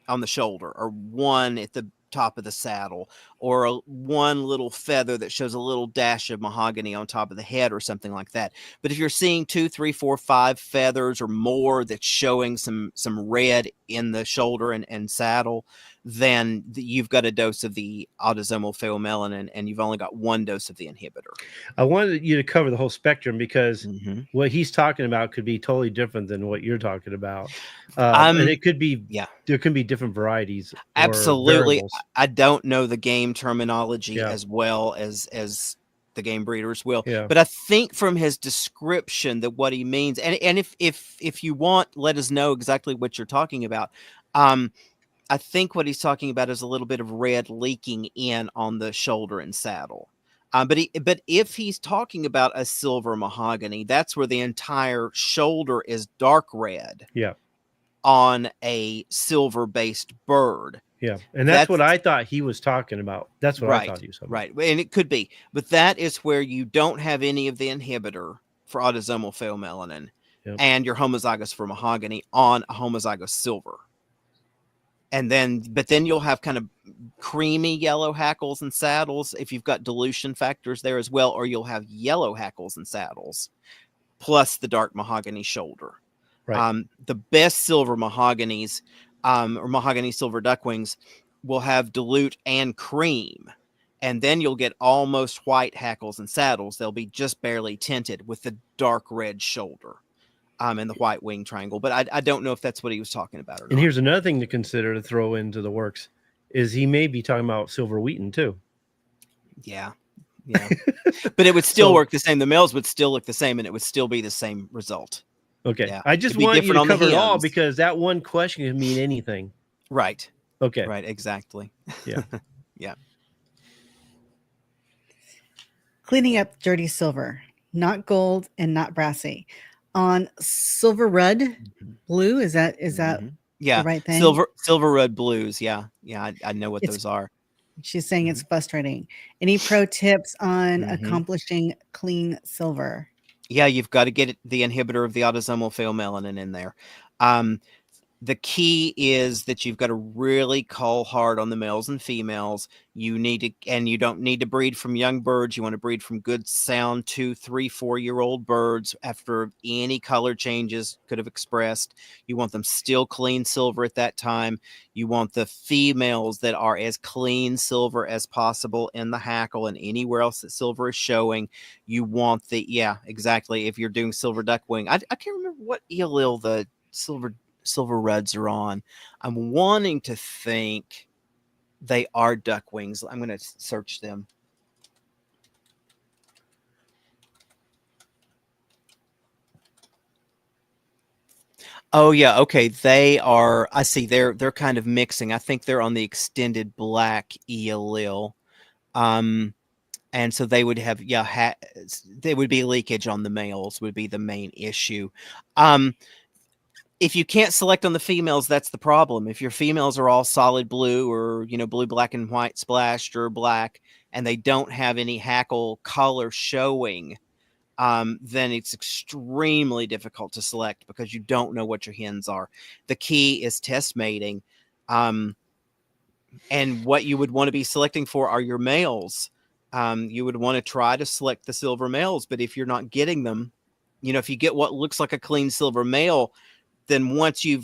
on the shoulder, or one at the top of the saddle, or one little feather that shows a little dash of mahogany on top of the head or something like that. But if you're seeing 2, 3, 4, 5 feathers or more that's showing some red in the shoulder and saddle, then you've got a dose of the autosomal pheomelanin, and you've only got one dose of the inhibitor. I wanted you to cover the whole spectrum, because what he's talking about could be totally different than what you're talking about. And it could be, there can be different varieties. Absolutely. I don't know the game terminology as well as the game breeders will, but I think from his description that what he means, and if you want, let us know exactly what you're talking about. I think what he's talking about is a little bit of red leaking in on the shoulder and saddle. But if he's talking about a silver mahogany, that's where the entire shoulder is dark red. Yeah. On a silver-based bird. Yeah, and that's what I thought he was talking about. That's what I thought he was talking about. Right, and it could be. But that is where you don't have any of the inhibitor for autosomal pheomelanin, and you're homozygous for mahogany on a homozygous silver. But then you'll have kind of creamy yellow hackles and saddles if you've got dilution factors there as well, or you'll have yellow hackles and saddles, plus the dark mahogany shoulder. Right. The best silver mahoganies, or mahogany silver duckwings, will have dilute and cream, and then you'll get almost white hackles and saddles. They'll be just barely tinted with the dark red shoulder, and the white wing triangle. But I don't know if that's what he was talking about or not. And here's another thing to consider, to throw into the works, is he may be talking about silver wheaten too. Yeah. Yeah. But it would still So- work the same. The males would still look the same, and it would still be the same result. Okay. Yeah. I just It'd be want you different to on the cover it all hens. because that one question can mean anything. Right. Okay. Right. Exactly. Yeah. Yeah. Cleaning up dirty silver, not gold and not brassy. On silver red blue, is that Mhm. Yeah. the right thing? Silver red blues. Yeah. Yeah. I know what It's those are. She's saying it's frustrating. Any pro tips on Mhm. accomplishing clean silver? Yeah, you've got to get the inhibitor of the autosomal pheomelanin in there. The key is that you've got to really call hard on the males and females. You need to, and you don't need to breed from young birds. You want to breed from good, sound 2, 3, 4-year-old birds after any color changes could have expressed. You want them still clean silver at that time. You want the females that are as clean silver as possible in the hackle and anywhere else that silver is showing. You want yeah, exactly. If you're doing silver duckwing, I can't remember what allele the silver reds are on. I'm wanting to think they are duckwings. I'm going to search them. Oh yeah, okay. They are. I see. They're kind of mixing. I think they're on the extended black allele. And so they would have there would be leakage on the males would be the main issue. If you can't select on the females, that's the problem. If your females are all solid blue or, blue, black, and white splashed or black, and they don't have any hackle color showing, then it's extremely difficult to select because you don't know what your hens are. The key is test mating. And what you would want to be selecting for are your males. You would want to try to select the silver males, but if you're not getting them, if you get what looks like a clean silver male, then once you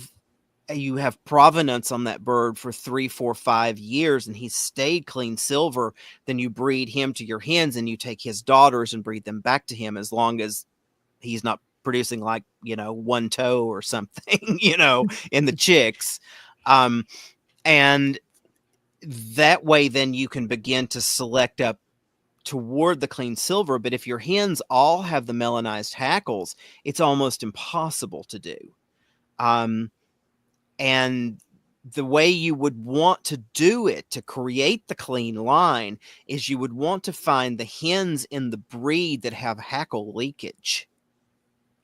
have provenance on that bird for 3, 4, 5 years and he's stayed clean silver, then you breed him to your hens and you take his daughters and breed them back to him as long as he's not producing like, one toe or something, in the chicks. And that way, then you can begin to select up toward the clean silver. But if your hens all have the melanized hackles, it's almost impossible to do. And the way you would want to do it to create the clean line is you would want to find the hens in the breed that have hackle leakage.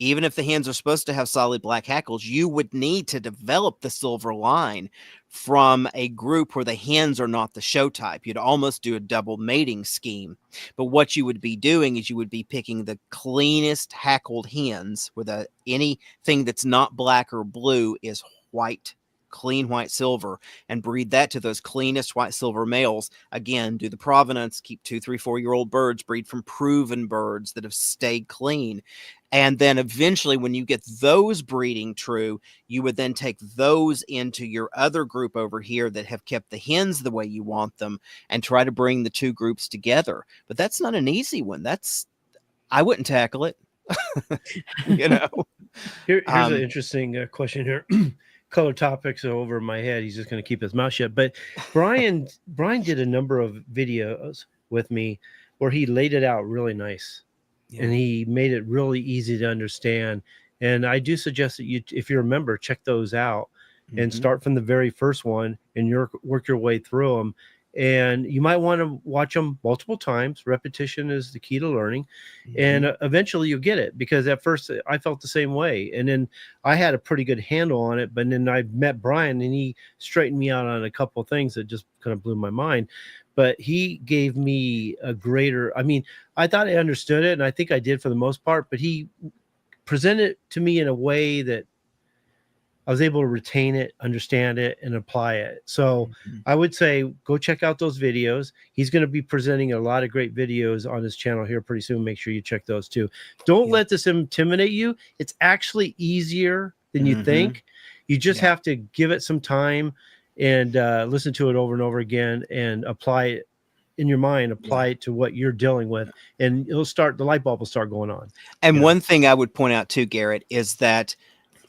Even if the hens are supposed to have solid black hackles, you would need to develop the silver line from a group where the hens are not the show type. You'd almost do a double mating scheme. But what you would be doing is you would be picking the cleanest hackled hens where anything that's not black or blue is white, clean white silver, and breed that to those cleanest white silver males. Again, do the provenance, keep 2, 3, 4-year-old birds, breed from proven birds that have stayed clean. And then eventually when you get those breeding true, you would then take those into your other group over here that have kept the hens the way you want them and try to bring the two groups together. But that's not an easy one. I wouldn't tackle it. Here's an interesting question here. Color topics are over my head. He's just going to keep his mouth shut. But Brian did a number of videos with me where he laid it out really nice. Yeah. And he made it really easy to understand. And I do suggest that if you're a member, check those out and start from the very first one and work your way through them. And you might want to watch them multiple times. Repetition is the key to learning. And eventually you'll get it, because at first I felt the same way. And then I had a pretty good handle on it. But then I met Brian and he straightened me out on a couple of things that just kind of blew my mind. But he gave me I thought I understood it, and I think I did for the most part, but he presented it to me in a way that I was able to retain it, understand it, and apply it. So I would say go check out those videos. He's going to be presenting a lot of great videos on his channel here pretty soon. Make sure you check those too. Don't let this intimidate you. It's actually easier than you think. You just have to give it some time and listen to it over and over again and apply it in your mind, apply it to what you're dealing with, and the light bulb will start going on. And one thing I would point out too, Garrett, is that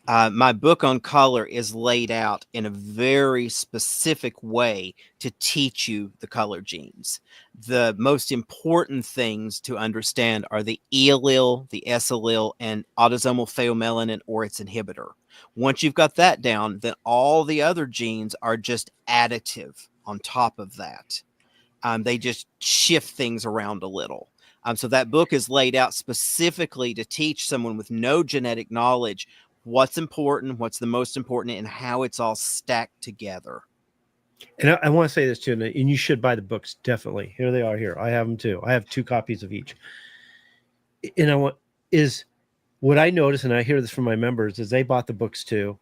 My book on color is laid out in a very specific way to teach you the color genes. The most important things to understand are the E allele, the S allele, and autosomal pheomelanin or its inhibitor. Once you've got that down, then all the other genes are just additive on top of that. They just shift things around a little. So that book is laid out specifically to teach someone with no genetic knowledge what's important, what's the most important, and how it's all stacked together. And I want to say this too, and you should buy the books, definitely. Here they are here. I have them too. I have 2 copies of each. And what I notice, and I hear this from my members, is they bought the books too,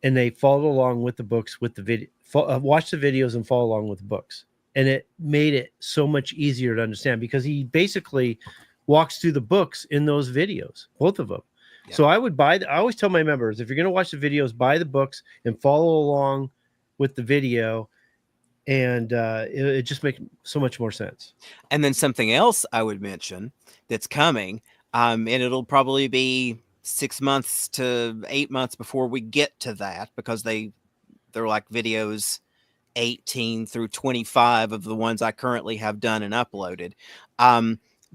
and they followed along with the books with the video, watch the videos and follow along with the books. And it made it so much easier to understand because he basically walks through the books in those videos, both of them. Yeah. So I always tell my members, if you're going to watch the videos, buy the books and follow along with the video. And it just makes so much more sense. And then something else I would mention that's coming, and it'll probably be 6 months to 8 months before we get to that, because they're like videos 18 through 25 of the ones I currently have done and uploaded.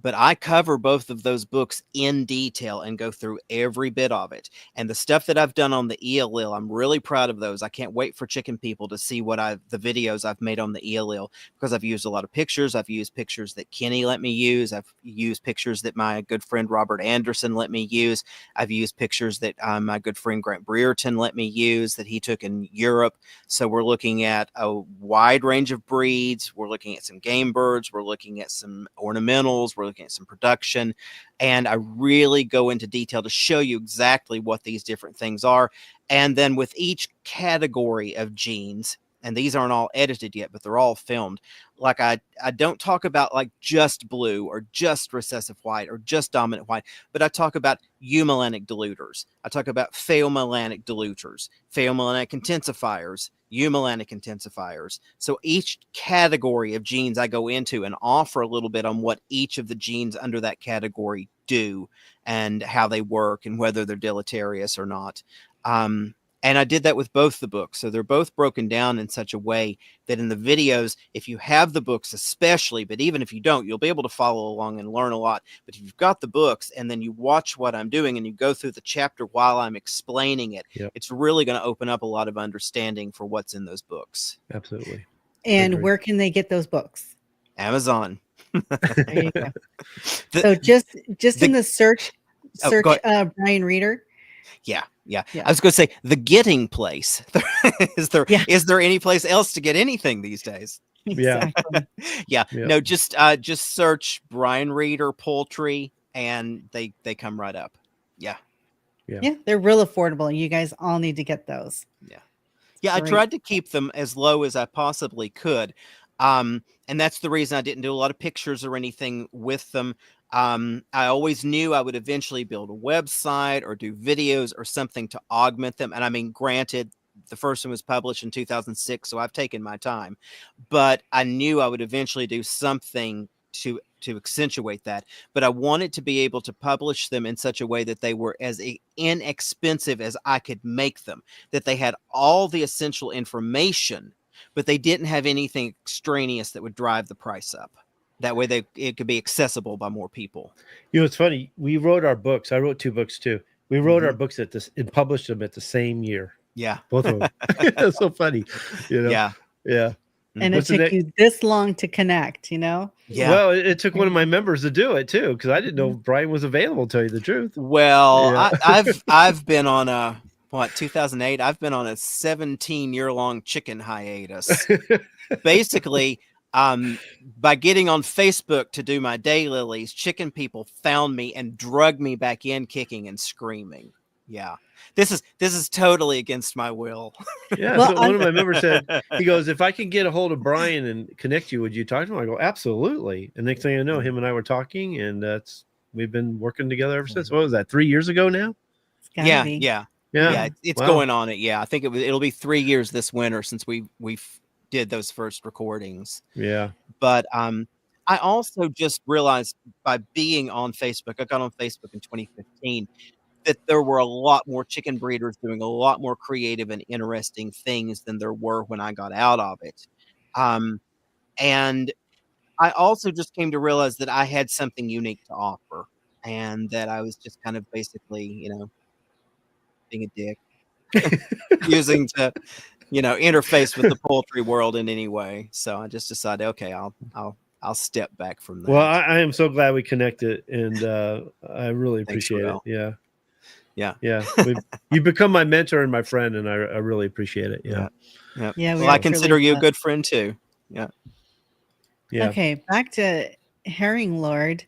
But I cover both of those books in detail and go through every bit of it. And the stuff that I've done on the E allele, I'm really proud of those. I can't wait for chicken people to see the videos I've made on the E allele, because I've used a lot of pictures. I've used pictures that Kenny let me use. I've used pictures that my good friend Robert Anderson let me use. I've used pictures that my good friend Grant Brereton let me use that he took in Europe. So we're looking at a wide range of breeds. We're looking at some game birds. We're looking at some ornamentals. We're looking at some production, and I really go into detail to show you exactly what these different things are. And then with each category of genes, and these aren't all edited yet, but they're all filmed. Like I don't talk about like just blue or just recessive white or just dominant white, but I talk about eumelanic diluters. I talk about pheomelanic diluters, pheomelanic intensifiers, eumelanic intensifiers. So each category of genes I go into and offer a little bit on what each of the genes under that category do and how they work and whether they're deleterious or not. And I did that with both the books. So they're both broken down in such a way that in the videos, if you have the books especially, but even if you don't, you'll be able to follow along and learn a lot. But if you've got the books and then you watch what I'm doing and you go through the chapter while I'm explaining it, yep, it's really going to open up a lot of understanding for what's in those books. Absolutely. And where can they get those books? Amazon. There you go. So just in the search Brian Reader. Yeah. I was going to say the getting place. Is there any place else to get anything these days? Exactly. Yeah. No, just search Brian Reader poultry and they come right up. Yeah, they're real affordable. You guys all need to get those. Yeah. I tried to keep them as low as I possibly could. And that's the reason I didn't do a lot of pictures or anything with them. I always knew I would eventually build a website or do videos or something to augment them. And I mean, granted, the first one was published in 2006, so I've taken my time, but I knew I would eventually do something to accentuate that. But I wanted to be able to publish them in such a way that they were as inexpensive as I could make them, that they had all the essential information, but they didn't have anything extraneous that would drive the price up. That way it could be accessible by more people. You know, it's funny. We wrote our books. I wrote 2 books too. We wrote our books and published them at the same year. Yeah. Both of them. It's so funny. You know? Yeah. And it took you this long to connect, you know? Yeah. Well, it took one of my members to do it too, because I didn't know Brian was available, to tell you the truth. Well, I've been on 2008. I've been on a 17-year-long chicken hiatus. Basically, by getting on Facebook to do my daylilies, chicken people found me and drugged me back in kicking and screaming. Yeah. This is totally against my will. Yeah. Well, so one of my members said, he goes, if I can get a hold of Brian and connect you, would you talk to him? I go, absolutely. And next thing I know, him and I were talking, and we've been working together ever since. What was that, 3 years ago now? Yeah. It's going on it. Yeah. I think it'll be 3 years this winter since we did those first recordings. Yeah. But I also just realized by being on Facebook, I got on Facebook in 2015, that there were a lot more chicken breeders doing a lot more creative and interesting things than there were when I got out of it. And I also just came to realize that I had something unique to offer and that I was just kind of basically, being a dick, using to, interface with the poultry world in any way. So I just decided, okay, I'll step back from that. Well, I am so glad we connected, and I really Thanks, appreciate it. Rael. Yeah. Yeah. Yeah. You've become my mentor and my friend, and I really appreciate it. Yeah. Yeah. Yeah, Well, I consider you a good friend too. Yeah. Yeah. Okay, back to Herring Lord.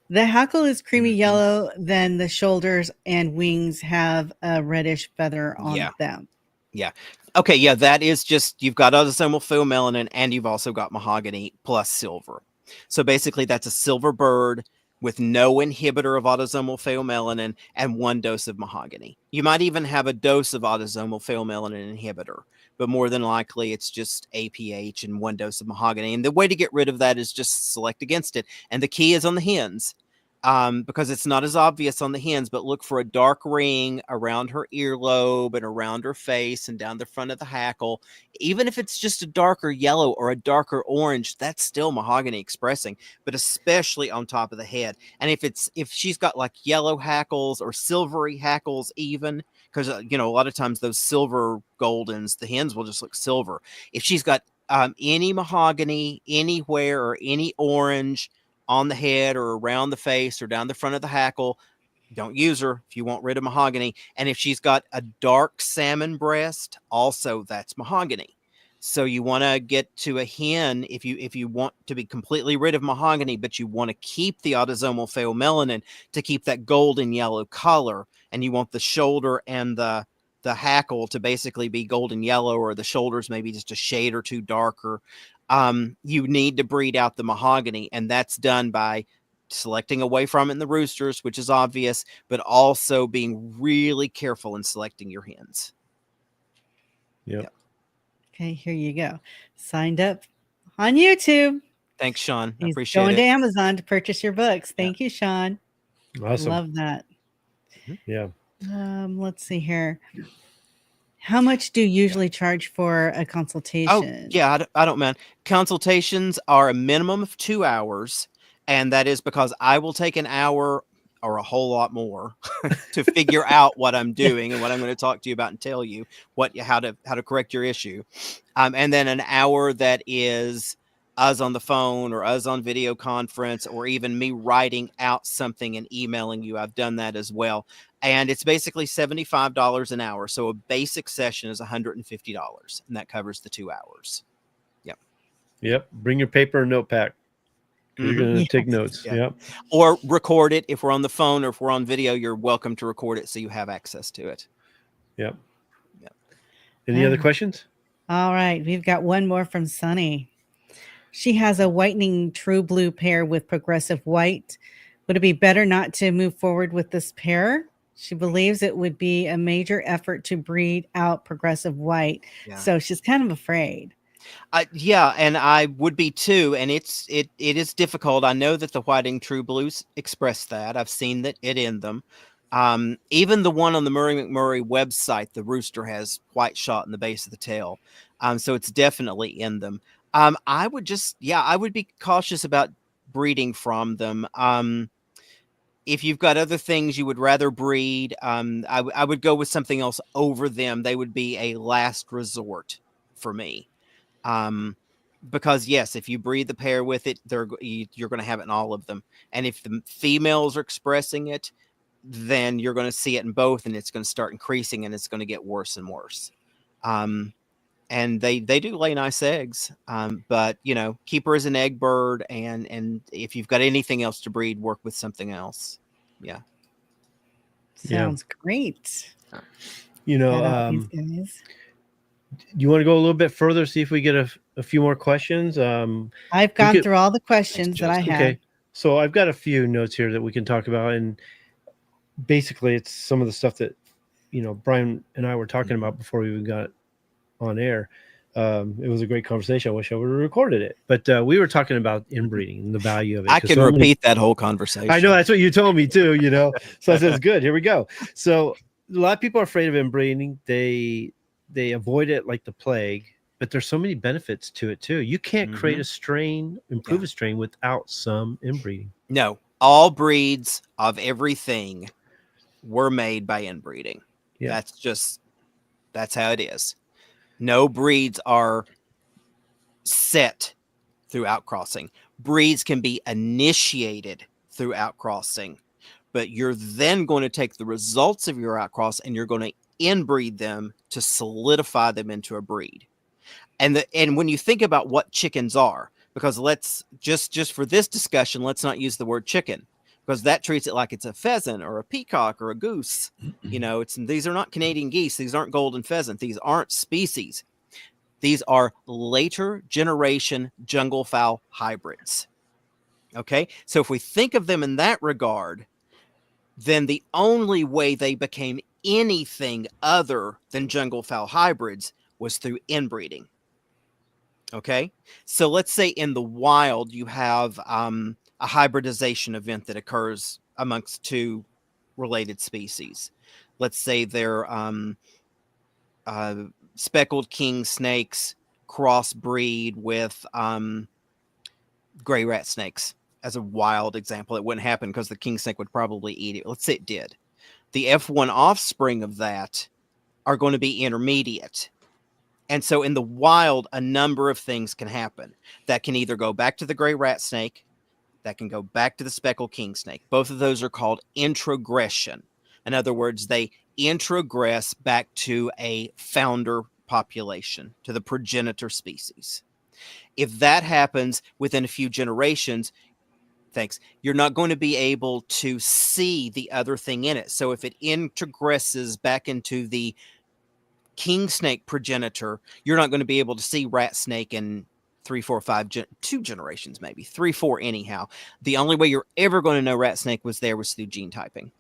The hackle is creamy yellow, then the shoulders and wings have a reddish feather on them. Yeah. Okay. Yeah. That is just, you've got autosomal pheomelanin and you've also got mahogany plus silver. So basically, that's a silver bird with no inhibitor of autosomal pheomelanin and 1 dose of mahogany. You might even have a dose of autosomal pheomelanin inhibitor, but more than likely it's just APH and 1 dose of mahogany. And the way to get rid of that is just select against it. And the key is on the hens. Because it's not as obvious on the hens, but look for a dark ring around her earlobe and around her face and down the front of the hackle. Even if it's just a darker yellow or a darker orange, that's still mahogany expressing, but especially on top of the head. And if she's got like yellow hackles or silvery hackles, even because a lot of times those silver goldens, the hens will just look silver. If she's got any mahogany anywhere or any orange on the head or around the face or down the front of the hackle, don't use her if you want rid of mahogany. And if she's got a dark salmon breast, also that's mahogany. So you want to get to a hen if you want to be completely rid of mahogany, but you want to keep the autosomal pheomelanin to keep that golden yellow color, and you want the shoulder and the hackle to basically be golden yellow, or the shoulders maybe just a shade or two darker. You need to breed out the mahogany, and that's done by selecting away from it in the roosters, which is obvious, but also being really careful in selecting your hens. Yep. Okay, here you go. Signed up on YouTube. Thanks, Sean. I He's appreciate going it. to Amazon to purchase your books. Thank you, Sean. Awesome. Love that. Yeah. Let's see here. How much do you usually charge for a consultation? Oh, yeah, I don't mind. Consultations are a minimum of 2 hours, and that is because I will take an hour or a whole lot more to figure out what I'm doing and what I'm going to talk to you about and tell you how to correct your issue. And then an hour that is us on the phone or us on video conference, or even me writing out something and emailing you. I've done that as well. And it's basically $75 an hour. So a basic session is $150, and that covers the 2 hours. Yep. Bring your paper and notepad. You're going to take notes. Yeah. Yep. Or record it. If we're on the phone or if we're on video, you're welcome to record it so you have access to it. Yep. Any other questions? All right. We've got one more from Sunny. She has a whitening true blue pair with progressive white. Would it be better not to move forward with this pair? She believes it would be a major effort to breed out progressive white. Yeah. So she's kind of afraid. Yeah, and I would be too. And it is difficult. I know that the whiting true blues express that. I've seen it in them. Even the one on the Murray McMurray website, the rooster has white shot in the base of the tail. So it's definitely in them. I would be cautious about breeding from them. If you've got other things you would rather breed, I would go with something else over them. They would be a last resort for me. Because yes, if you breed the pair with it, you're going to have it in all of them. And if the females are expressing it, then you're going to see it in both, and it's going to start increasing, and it's going to get worse and worse. And they do lay nice eggs. But keep her as an egg bird, and if you've got anything else to breed, work with something else. Yeah. Sounds great. You want to go a little bit further, see if we get a few more questions? I've gone through all the questions that I have. Okay. So I've got a few notes here that we can talk about, and basically it's some of the stuff that Brian and I were talking about before we even got on air. It was a great conversation. I wish I would have recorded it, but we were talking about inbreeding and the value of it. I 'cause can so many- repeat that whole conversation. I know that's what you told me too, you know. So I said, good, here we go. So a lot of people are afraid of inbreeding. They avoid it like the plague, but there's so many benefits to it too. You can't create a strain, improve a strain without some inbreeding. No, all breeds of everything were made by inbreeding. Yeah. That's how it is. No breeds are set through outcrossing. Breeds can be initiated through outcrossing, but you're then going to take the results of your outcross and you're going to inbreed them to solidify them into a breed. And when you think about what chickens are, because let's just for this discussion, let's not use the word chicken, because that treats it like it's a pheasant or a peacock or a goose. You know, these are not Canadian geese. These aren't golden pheasant. These aren't species. These are later generation jungle fowl hybrids. Okay, so if we think of them in that regard, then the only way they became anything other than jungle fowl hybrids was through inbreeding. Okay, so let's say in the wild you have a hybridization event that occurs amongst two related species. Let's say they're speckled king snakes crossbreed with gray rat snakes as a wild example. It wouldn't happen because the king snake would probably eat it. Let's say it did. The F1 offspring of that are going to be intermediate. And so in the wild, a number of things can happen. That can either go back to the gray rat snake, that can go back to the speckled king snake. Both of those are called introgression. In other words, they introgress back to a founder population, to the progenitor species. If that happens within a few generations, you're not going to be able to see the other thing in it. So if it introgresses back into the king snake progenitor, you're not going to be able to see rat snake in 3, 4, 5, 2 generations, maybe 3, 4 anyhow. The only way you're ever going to know rat snake was through gene typing.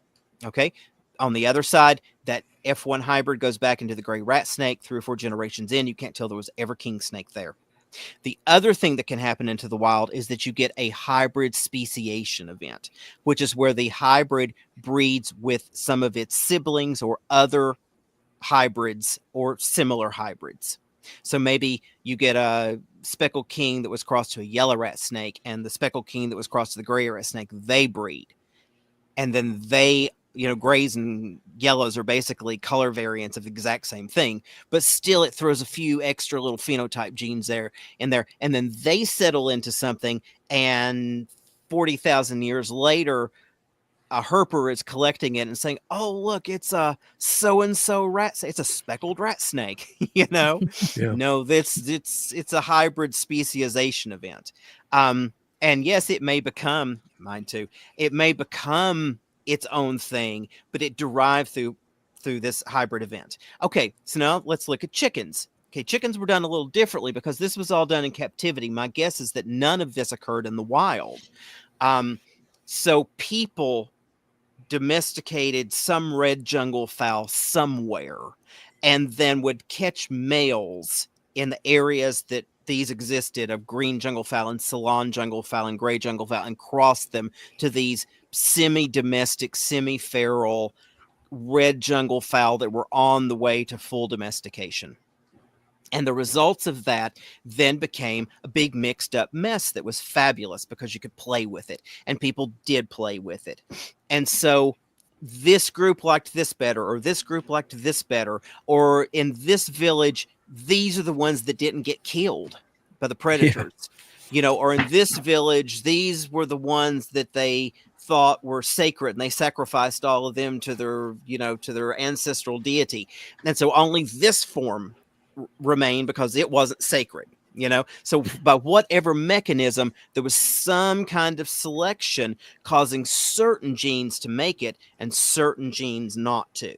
Okay. On the other side, that F1 hybrid goes back into the gray rat snake 3 or 4 generations in. You can't tell there was ever king snake there. The other thing that can happen into the wild is that you get a hybrid speciation event, which is where the hybrid breeds with some of its siblings or other hybrids or similar hybrids. So maybe you get a speckled king that was crossed to a yellow rat snake and the speckled king that was crossed to the gray rat snake, they breed. And then they, grays and yellows are basically color variants of the exact same thing, but still it throws a few extra little phenotype genes in there. And then they settle into something, and 40,000 years later, a herper is collecting it and saying, "Oh, look, it's a so-and-so rat. It's a speckled rat snake." Yeah. No, it's a hybrid speciation event. And yes, it may become mine too. It may become its own thing, but it derived through this hybrid event. Okay, so now let's look at chickens. Okay, chickens were done a little differently because this was all done in captivity. My guess is that none of this occurred in the wild. So people domesticated some red jungle fowl somewhere and then would catch males in the areas that these existed of green jungle fowl and Ceylon jungle fowl and gray jungle fowl and cross them to these semi-domestic, semi-feral red jungle fowl that were on the way to full domestication. And the results of that then became a big mixed up mess that was fabulous because you could play with it, and people did play with it. And so this group liked this better, or this group liked this better, or in this village, these are the ones that didn't get killed by the predators, or in this village, these were the ones that they thought were sacred and they sacrificed all of them to their ancestral deity. And so only this form remained because it wasn't sacred, so by whatever mechanism, there was some kind of selection causing certain genes to make it and certain genes not to.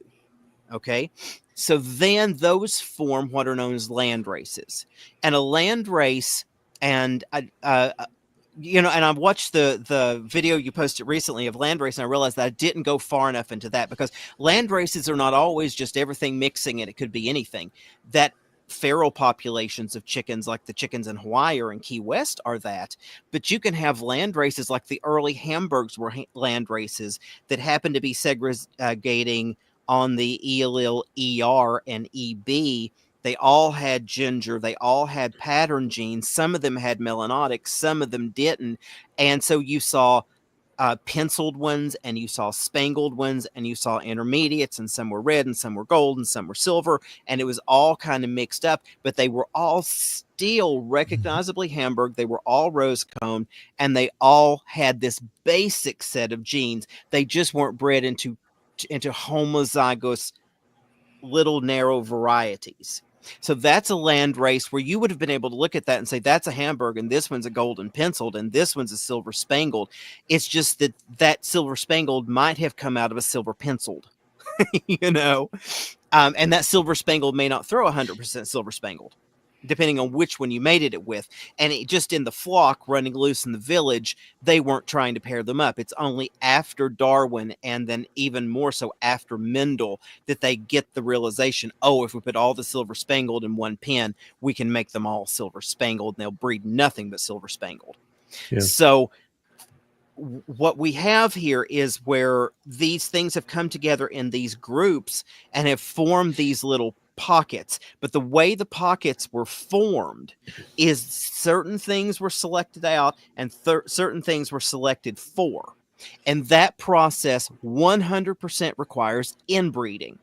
Okay, so then those form what are known as land races. And a land race, and and I watched the video you posted recently of land race, and I realized that I didn't go far enough into that, because land races are not always just everything mixing, and it could be anything. That feral populations of chickens like the chickens in Hawaii or in Key West are that, but you can have land races like the early Hamburgs were land races that happen to be segregating on the E allele ER and EB. They all had ginger, they all had pattern genes, some of them had melanotic, some of them didn't, and so you saw penciled ones, and you saw spangled ones, and you saw intermediates, and some were red, and some were gold, and some were silver, and it was all kind of mixed up, but they were all still recognizably Hamburg. They were all rose-combed, and they all had this basic set of genes. They just weren't bred into homozygous little narrow varieties. So that's a land race where you would have been able to look at that and say, that's a Hamburg, and this one's a golden penciled, and this one's a silver spangled. It's just that that silver spangled might have come out of a silver penciled, you know, and that silver spangled may not throw 100% silver spangled, depending on which one you mated it with. And it just in the flock running loose in the village, they weren't trying to pair them up. It's only after Darwin, and then even more so after Mendel, that they get the realization, oh, if we put all the silver spangled in one pen, we can make them all silver spangled, and they'll breed nothing but silver spangled. Yeah. So what we have here is where these things have come together in these groups and have formed these little pockets. But the way the pockets were formed is certain things were selected out and certain things were selected for. And that process 100% requires inbreeding.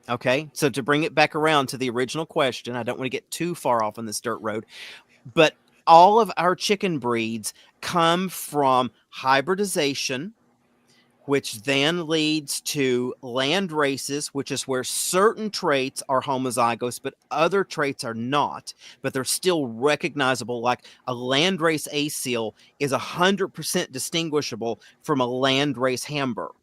Okay, so to bring it back around to the original question, I don't want to get too far off on this dirt road, but all of our chicken breeds come from hybridization, which then leads to land races, which is where certain traits are homozygous, but other traits are not, but they're still recognizable. Like a land race Asil is 100% distinguishable from a land race Hamburg,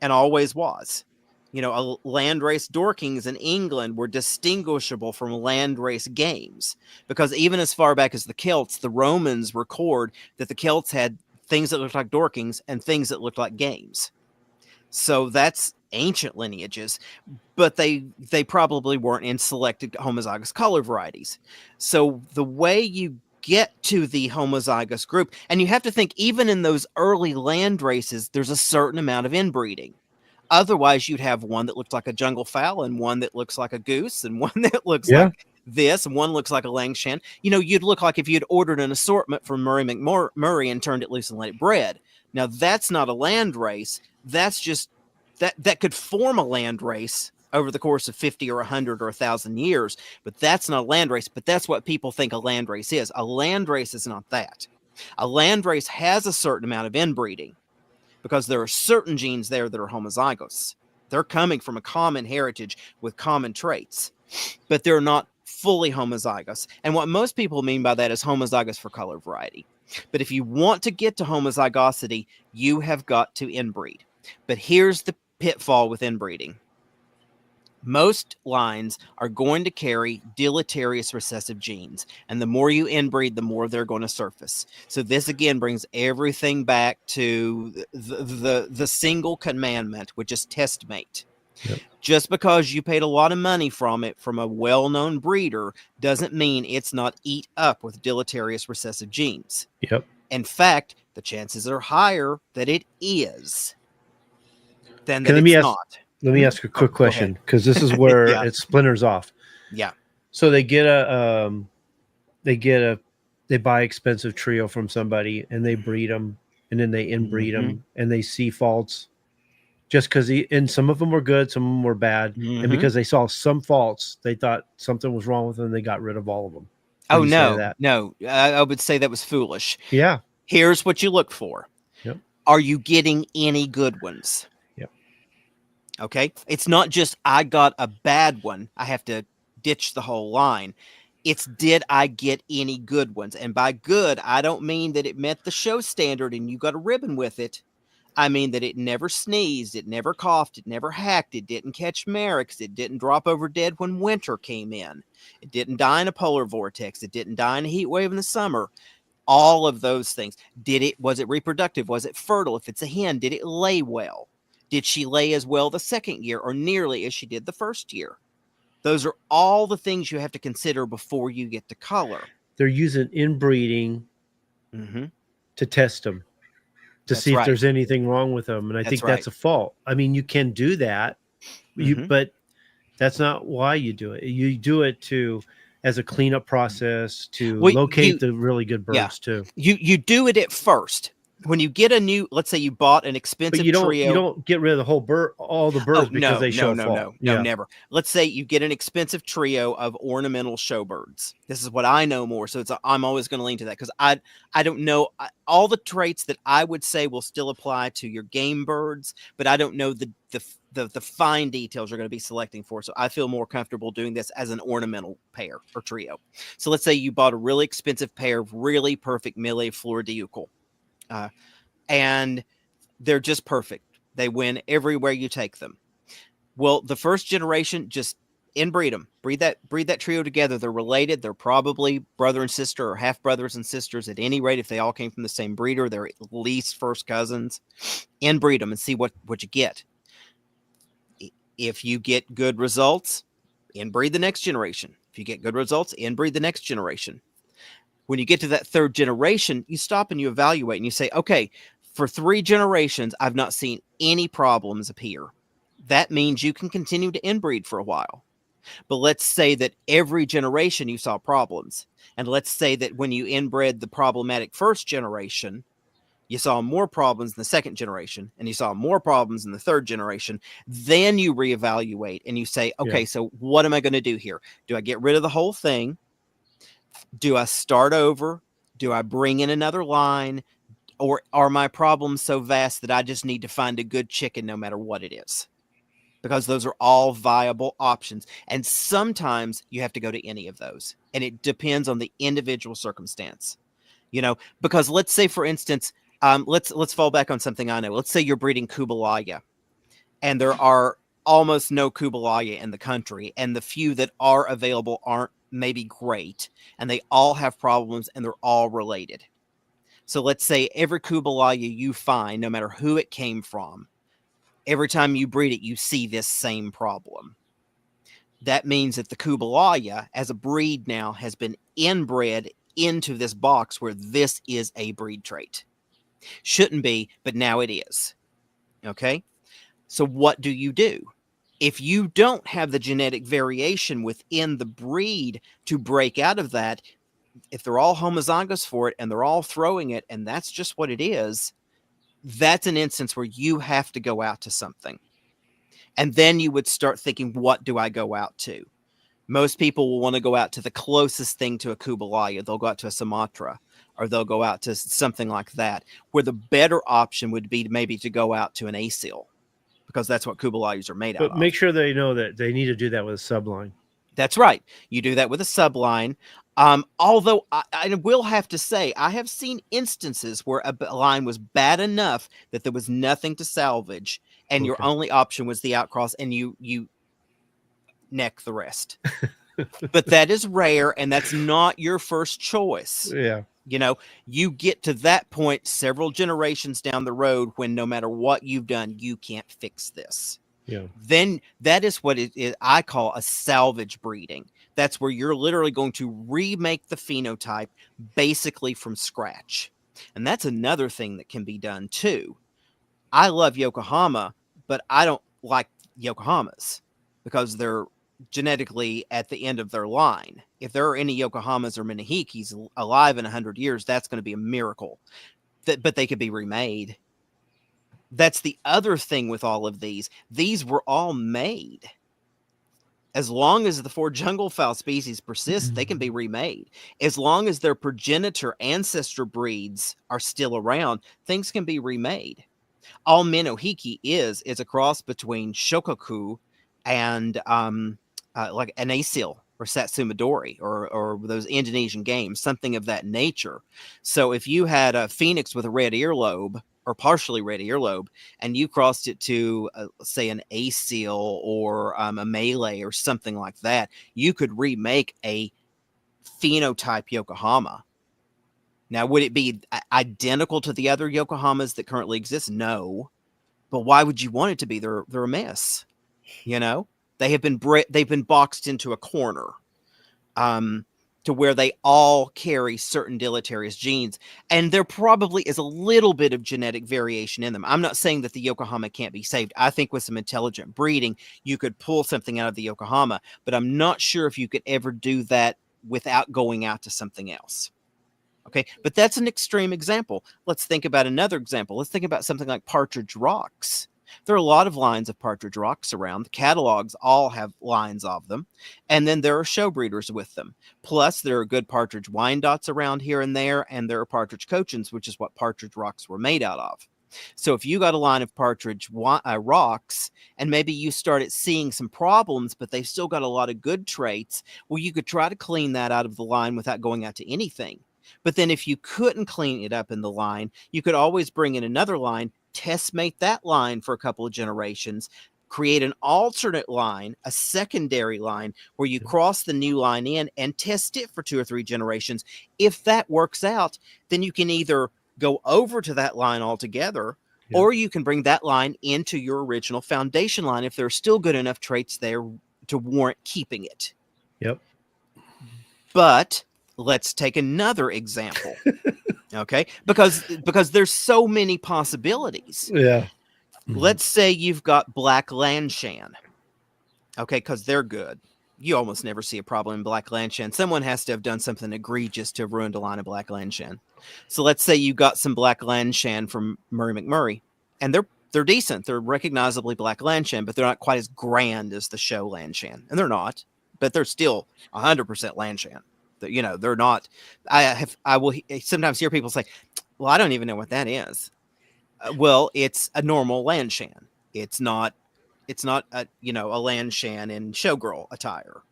and always was. You know, a land race Dorkings in England were distinguishable from land race Games, because even as far back as the Celts, the Romans record that the Celts had things that looked like Dorkings and things that looked like Games. So that's ancient lineages, but they probably weren't in selected homozygous color varieties. So the way you get to the homozygous group, and you have to think even in those early land races, there's a certain amount of inbreeding. Otherwise, you'd have one that looks like a jungle fowl and one that looks like a goose and one that looks like this and one looks like a Langshan. You know, you'd look like if you'd ordered an assortment from Murray McMurray and turned it loose and let it bred. Now, that's not a land race. That's just that could form a land race over the course of 50 or 100 or 1,000 years, but that's not a land race. But that's what people think a land race is. A land race is not that. A land race has a certain amount of inbreeding, because there are certain genes there that are homozygous. They're coming from a common heritage with common traits, but they're not fully homozygous. And what most people mean by that is homozygous for color variety. But if you want to get to homozygosity, you have got to inbreed. But here's the pitfall with inbreeding. Most lines are going to carry deleterious recessive genes, and the more you inbreed, the more they're going to surface. So this again brings everything back to the single commandment, which is test mate. Yep. Just because you paid a lot of money from a well-known breeder doesn't mean it's not eat up with deleterious recessive genes. Yep. In fact, the chances are higher that it is than that it's not. Let me ask a quick question, because this is where it splinters off. Yeah. So they buy expensive trio from somebody and they breed them, and then they inbreed them, and they see faults just because and some of them were good, some of them were bad. And because they saw some faults, they thought something was wrong with them, and they got rid of all of them. Oh, no. I would say that was foolish. Yeah. Here's what you look for. Yep. Are you getting any good ones? Okay, it's not just I got a bad one, I have to ditch the whole line. It's did I get any good ones? And by good, I don't mean that it met the show standard and you got a ribbon with it. I mean that it never sneezed, it never coughed, it never hacked, it didn't catch Merrick's, it didn't drop over dead when winter came in, it didn't die in a polar vortex, it didn't die in a heat wave in the summer. All of those things. Was it reproductive? Was it fertile? If it's a hen, did it lay well? Did she lay as well the second year or nearly as she did the first year? Those are all the things you have to consider before you get to color. They're using inbreeding to test them, to That's see if right. there's anything wrong with them. And I That's think right. that's a fault. I mean, you can do that, but that's not why you do it. You do it to as a cleanup process to Well, locate the really good yeah, birds too. you do it at first. When you get a new, let's say you bought an But expensive you trio. don't get rid of the whole bird, all the Oh, birds, because they show a fault. Yeah. never. Let's say you get an expensive trio of ornamental showbirds. This is what I know more, so I'm always going to lean to that because I don't know all the traits that I would say will still apply to your game birds, but I don't know the fine details you're going to be selecting for. So I feel more comfortable doing this as an ornamental pair or trio. So let's say you bought a really expensive pair of really perfect Millet Floridiucal, and they're just perfect. They win everywhere you take them. Well, the first generation, just inbreed them, breed that trio together. They're related. They're probably brother and sister or half brothers and sisters at any rate. If they all came from the same breeder, they're at least first cousins. Inbreed them and see what you get. If you get good results, inbreed the next generation. If you get good results, inbreed the next generation. When you get to that third generation, you stop and you evaluate and you say, okay, for 3 generations, I've not seen any problems appear. That means you can continue to inbreed for a while. But let's say that every generation you saw problems. And let's say that when you inbred the problematic first generation, you saw more problems in the second generation and you saw more problems in the third generation. Then you reevaluate and you say, okay, so what am I going to do here? Do I get rid of the whole thing? Do I start over? Do I bring in another line? Or are my problems so vast that I just need to find a good chicken no matter what it is? Because those are all viable options. And sometimes you have to go to any of those. And it depends on the individual circumstance. Because let's say, for instance, let's fall back on something I know. Let's say you're breeding Kubalaya, and there are almost no Kubalaya in the country, and the few that are available aren't maybe great, and they all have problems, and they're all related. So let's say every Kubalaya you find, no matter who it came from, every time you breed it, you see this same problem. That means that the Kubalaya, as a breed now, has been inbred into this box where this is a breed trait. Shouldn't be, but now it is. Okay? So what do? If you don't have the genetic variation within the breed to break out of that, if they're all homozygous for it and they're all throwing it and that's just what it is, that's an instance where you have to go out to something. And then you would start thinking, what do I go out to? Most people will want to go out to the closest thing to a Kubalaya. They'll go out to a Sumatra, or they'll go out to something like that, where the better option would be maybe to go out to an asil, because that's what Kubalayas are made out of. But make sure they know that they need to do that with a subline. That's right. You do that with a subline. Although I will have to say, I have seen instances where a line was bad enough that there was nothing to salvage, and your only option was the outcross, and you neck the rest. But that is rare, and that's not your first choice. Yeah. You get to that point several generations down the road when no matter what you've done, you can't fix this. Yeah. Then that is what I call a salvage breeding. That's where you're literally going to remake the phenotype basically from scratch. And that's another thing that can be done too. I love Yokohama, but I don't like Yokohamas because they're genetically at the end of their line. If there are any Yokohamas or Minihikis alive in 100 years, that's going to be a miracle. But they could be remade. That's the other thing with all of these. These were all made. As long as the 4 jungle fowl species persist, they can be remade. As long as their progenitor ancestor breeds are still around, things can be remade. All Minohiki is a cross between Shokaku and like an asil or Satsumadori or those Indonesian games, something of that nature. So if you had a phoenix with a red earlobe or partially red earlobe, and you crossed it to, say, an asil or a Malay or something like that, you could remake a phenotype Yokohama. Now, would it be identical to the other Yokohamas that currently exist? No. But why would you want it to be? They're a mess, They've been boxed into a corner, to where they all carry certain deleterious genes. And there probably is a little bit of genetic variation in them. I'm not saying that the Yokohama can't be saved. I think with some intelligent breeding, you could pull something out of the Yokohama, but I'm not sure if you could ever do that without going out to something else. Okay, but that's an extreme example. Let's think about another example. Let's think about something like partridge rocks. There are a lot of lines of partridge rocks around. The catalogs all have lines of them. And then there are show breeders with them. Plus, there are good partridge Wyandottes around here and there. And there are partridge cochins, which is what partridge rocks were made out of. So if you got a line of partridge rocks, and maybe you started seeing some problems, but they've still got a lot of good traits, well, you could try to clean that out of the line without going out to anything. But then if you couldn't clean it up in the line, you could always bring in another line, test mate that line for a couple of generations, create an alternate line, a secondary line, where you cross the new line in and test it for 2 or 3 generations. If that works out, then you can either go over to that line altogether, or you can bring that line into your original foundation line if there are still good enough traits there to warrant keeping it. Yep. But let's take another example. Okay, because there's so many possibilities. Yeah. Let's say you've got black Lanshan. Okay, because they're good. You almost never see a problem in black Lanshan. Someone has to have done something egregious to have ruined a line of black Lanshan. So let's say you got some black Lanshan from Murray McMurray, and they're decent. They're recognizably black Lanshan, but they're not quite as grand as the show Lanshan, and they're not. But they're still 100% Lanshan. You know, they're not. I will sometimes hear people say, "Well, I don't even know what that is." Well, it's a normal Lanshan. It's not a Lanshan in showgirl attire,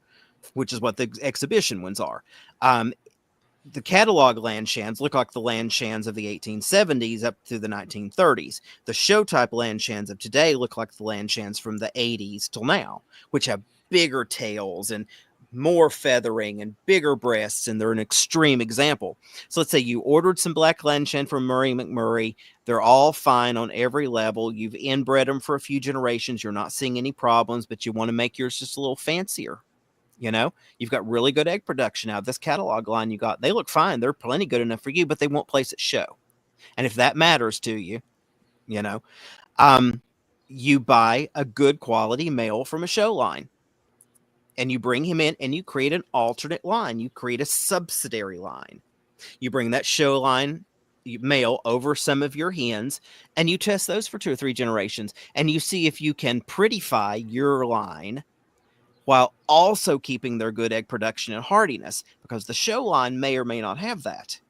which is what the exhibition ones are. The catalog Lanshans look like the Lanshans of the 1870s up through the 1930s. The show type Lanshans of today look like the Lanshans from the 80s till now, which have bigger tails and more feathering and bigger breasts, and they're an extreme example. So let's say you ordered some black Lanshan from Murray McMurray. They're all fine on every level. You've inbred them for a few generations. You're not seeing any problems, but you want to make yours just a little fancier. You know, you've got really good egg production out of this catalog line you got. They look fine. They're plenty good enough for you, but they won't place at show. And if that matters to you, you know, you buy a good quality male from a show line. And you bring him in and you create an alternate line. You create a subsidiary line. You bring that show line male over some of your hens and you test those for 2 or 3 generations. And you see if you can prettify your line while also keeping their good egg production and hardiness, because the show line may or may not have that.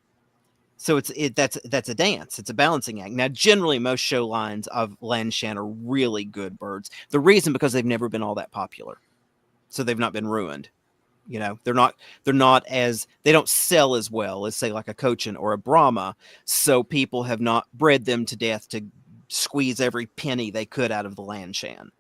So that's a dance. It's a balancing act. Now, generally, most show lines of Lanshan are really good birds. The reason, because they've never been all that popular. So they've not been ruined. You know, they don't sell as well as, say, like a Cochin or a Brahma. So people have not bred them to death to squeeze every penny they could out of the Lanshan.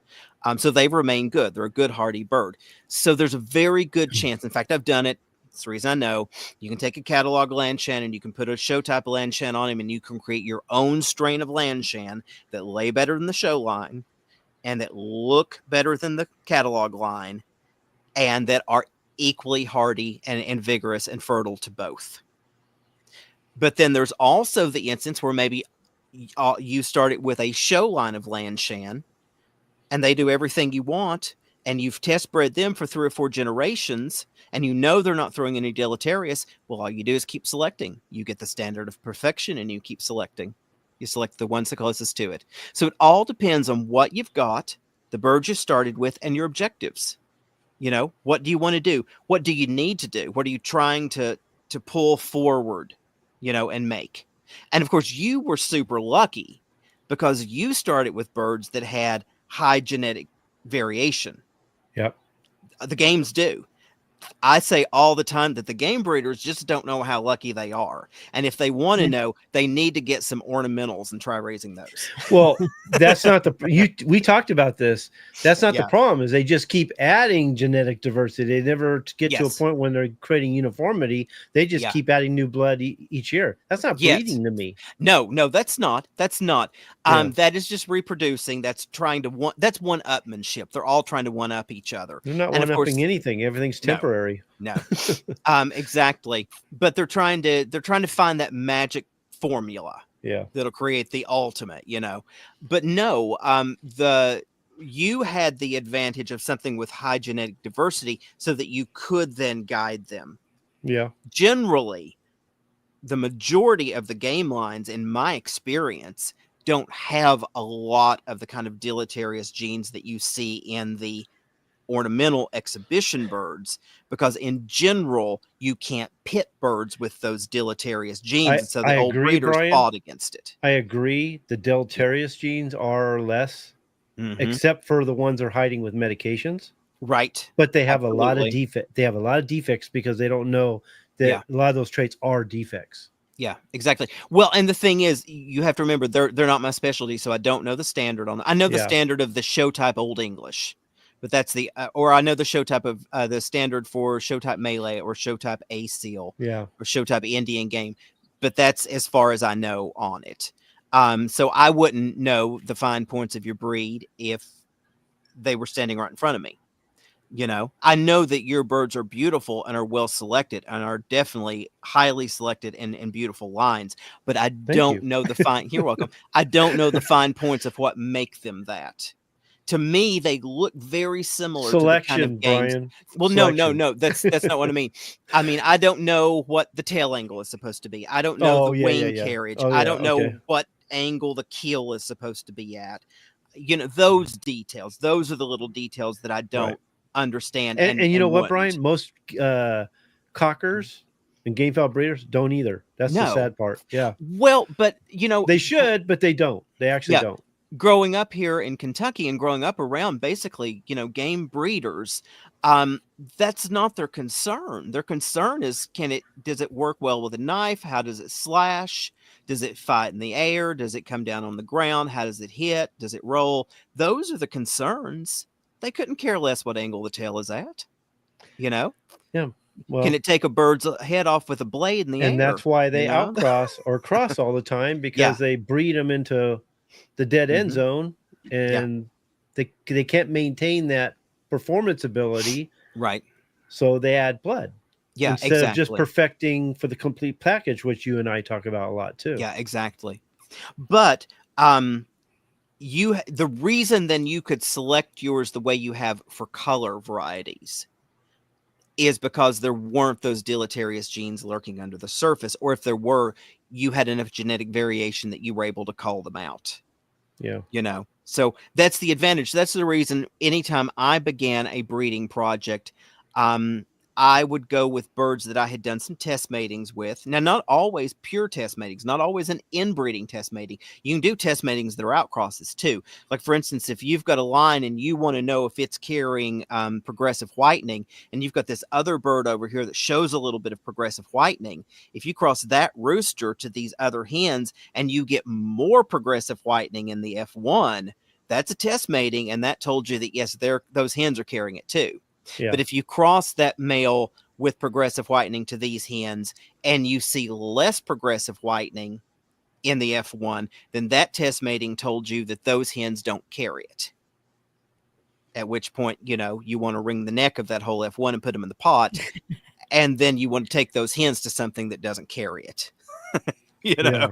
So they've remained good. They're a good hardy bird. So there's a very good chance. In fact, I've done it. That's the reason I know. You can take a catalog Lanshan and you can put a show type of Lanshan on him, and you can create your own strain of Lanshan that lay better than the show line and that look better than the catalog line, and that are equally hardy and vigorous and fertile to both. But then there's also the instance where maybe you started with a show line of Lanshan, and they do everything you want, and you've test bred them for 3 or 4 generations, and you know they're not throwing any deleterious. Well, all you do is keep selecting. You get the standard of perfection, and you keep selecting. You select the ones the closest to it. So it all depends on what you've got, the birds you started with, and your objectives. You know, what do you want to do? What do you need to do? What are you trying to pull forward, you know, and make? And of course, you were super lucky because you started with birds that had high genetic variation. Yep. The games do. I say all the time that the game breeders just don't know how lucky they are. And if they want to know, they need to get some ornamentals and try raising those. Well, that's not we talked about this. That's not the Yeah. problem, is they just keep adding genetic diversity. They never get to a Yes. point when they're creating uniformity. They just Yeah. keep adding new blood each year. That's not Yes. breeding to me. No, that's not. That's not. Yeah. That is just reproducing. That's that's one-upmanship. They're all trying to one-up each other. They're not And of course, one-upping anything. Everything's No. temporary. no. Exactly. But they're trying to find that magic formula Yeah. that'll create the ultimate, But no, you had the advantage of something with high genetic diversity so that you could then guide them. Yeah. Generally, the majority of the game lines, in my experience, don't have a lot of the kind of deleterious genes that you see in the ornamental exhibition birds, because in general you can't pit birds with those deleterious genes, and so the I old agree, breeders Brian. fought against it. I agree. The deleterious genes are less, except for the ones that are hiding with medications. Right. But they have Absolutely. a lot of They have a lot of defects because they don't know that a lot of those traits are defects. Yeah, exactly. Well, and the thing is, you have to remember they're not my specialty, so I don't know the standard on. I know the standard of the show type Old English, but that's the or I know the show type of the standard for show type Malay or show type A seal, or show type Indian game, but that's as far as I know on it. So I wouldn't know the fine points of your breed if they were standing right in front of me. I know that your birds are beautiful and are well selected and are definitely highly selected in beautiful lines, but I don't know the fine. You're welcome. I don't know the fine points of what make them that. To me, they look very similar to the kind of games. Brian. Well, no. That's not what I mean. I mean, I don't know what the tail angle is supposed to be. I don't know the wing carriage. I don't know what angle the keel is supposed to be at. Those details. Those are the little details that I don't understand. And you know what, Brian? Most cockers and game fowl breeders don't either. That's the sad part. Yeah. Well, but they should, but they don't. They actually don't. Growing up here in Kentucky and growing up around basically, game breeders, that's not their concern. Their concern is, does it work well with a knife? How does it slash? Does it fight in the air? Does it come down on the ground? How does it hit? Does it roll? Those are the concerns. They couldn't care less what angle the tail is at, Yeah. Well, can it take a bird's head off with a blade in the air? And that's why they outcross or cross all the time, because they breed them into the dead end zone, and they can't maintain that performance ability. Right. So they add blood. Yeah, instead of just perfecting for the complete package, which you and I talk about a lot too. Yeah, exactly. But the reason then you could select yours the way you have for color varieties is because there weren't those deleterious genes lurking under the surface, or if there were, you had enough genetic variation that you were able to call them out. Yeah. So that's the advantage. That's the reason anytime I began a breeding project, I would go with birds that I had done some test matings with. Now, not always pure test matings, not always an inbreeding test mating. You can do test matings that are outcrosses too. Like, for instance, if you've got a line and you want to know if it's carrying progressive whitening, and you've got this other bird over here that shows a little bit of progressive whitening, if you cross that rooster to these other hens and you get more progressive whitening in the F1, that's a test mating, and that told you that, yes, those hens are carrying it too. Yeah. But if you cross that male with progressive whitening to these hens and you see less progressive whitening in the F1, then that test mating told you that those hens don't carry it. At which point, you want to wring the neck of that whole F1 and put them in the pot. And then you want to take those hens to something that doesn't carry it. Yeah.